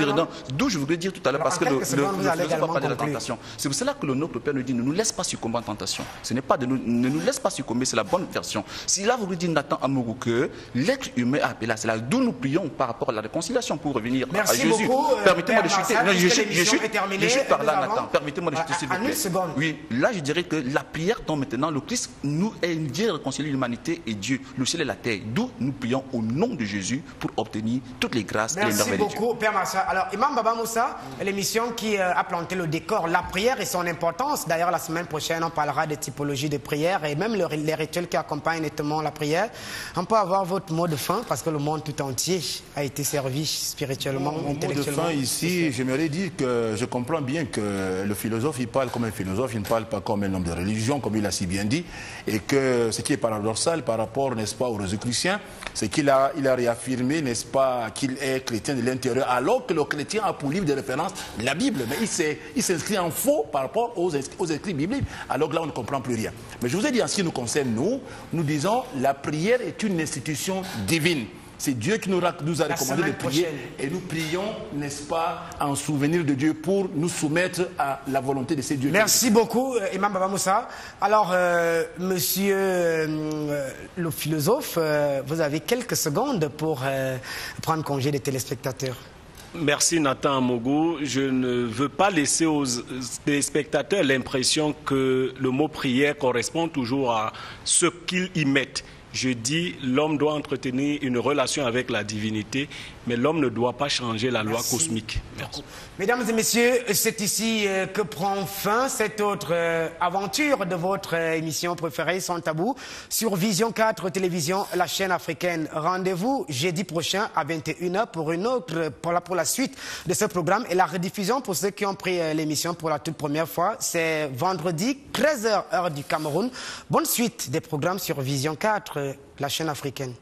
[SPEAKER 4] dire tout à l'heure, parce que le philosophe a parlé de la tentation. C'est pour cela que le Notre Père nous dit, ne nous laisse pas succomber en tentation. Ce n'est pas ne nous laisse pas succomber, c'est la bonne version. Si là, vous lui dites, Nathan Amourou, que l'être humain a appelé à cela. D'où nous prions par rapport à la réconciliation pour revenir à Jésus.
[SPEAKER 1] Merci beaucoup.
[SPEAKER 4] Permettez-moi de chuter.
[SPEAKER 1] Je
[SPEAKER 4] suis par là, Nathan. Permettez-moi de chuter, s'il vous plaît.
[SPEAKER 1] Seconde.
[SPEAKER 4] Oui, là, je dirais que la prière dont maintenant le Christ nous est Dieu réconcilie l'humanité et Dieu, le ciel et la terre. D'où nous prions au nom de Jésus pour obtenir toutes les grâces et les merveilles de Dieu.
[SPEAKER 1] Merci beaucoup, Père Massa. Alors, Imam Baba Moussa, l'émission qui a planté le décor, la prière et son importance. D'ailleurs, la semaine prochaine, on parlera des typologies de prière et même les rituels qui accompagnent nettement la prière. On peut avoir votre mot de fin parce que le monde tout entier a été servi spirituellement, intellectuellement.
[SPEAKER 5] Mon mot de fin ici, j'aimerais dire que je comprends bien que le philosophe, il parle comme un philosophe, il ne parle pas comme un homme de religion, comme il a si bien dit, et que ce qui est paradoxal par rapport, n'est-ce pas, aux Rosicruciens, c'est qu'il a réaffirmé, n'est-ce pas, qu'il est chrétien de l'intérieur, alors que le chrétien a pour livre de référence la Bible, mais il s'inscrit en faux par rapport aux écrits bibliques, alors que là on ne comprend plus rien. Mais je vous ai dit, en ce qui nous concerne, nous disons, la prière est une institution divine. C'est Dieu qui nous a recommandé de prier et nous prions, n'est-ce pas, en souvenir de Dieu pour nous soumettre à la volonté de ces dieux.
[SPEAKER 1] Merci beaucoup, Imam Baba Moussa. Alors, monsieur le philosophe, vous avez quelques secondes pour prendre congé des téléspectateurs.
[SPEAKER 8] Merci Nathan Amogo. Je ne veux pas laisser aux téléspectateurs l'impression que le mot prière correspond toujours à ce qu'ils y mettent. Je dis, l'homme doit entretenir une relation avec la divinité, mais l'homme ne doit pas changer la loi cosmique. Merci.
[SPEAKER 1] Mesdames et messieurs, c'est ici que prend fin cette autre aventure de votre émission préférée, Sans Tabou, sur Vision 4 Télévision, la chaîne africaine. Rendez-vous jeudi prochain à 21h pour la suite de ce programme. Et la rediffusion, pour ceux qui ont pris l'émission pour la toute première fois, c'est vendredi, 13h, heure du Cameroun. Bonne suite des programmes sur Vision 4, la chaîne africaine.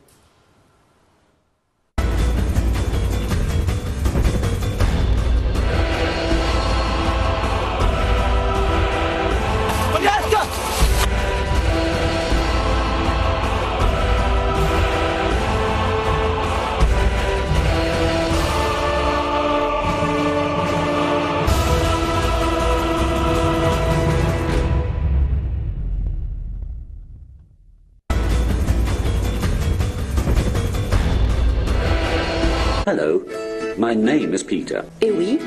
[SPEAKER 2] Hello, my name is Peter.
[SPEAKER 3] Et oui,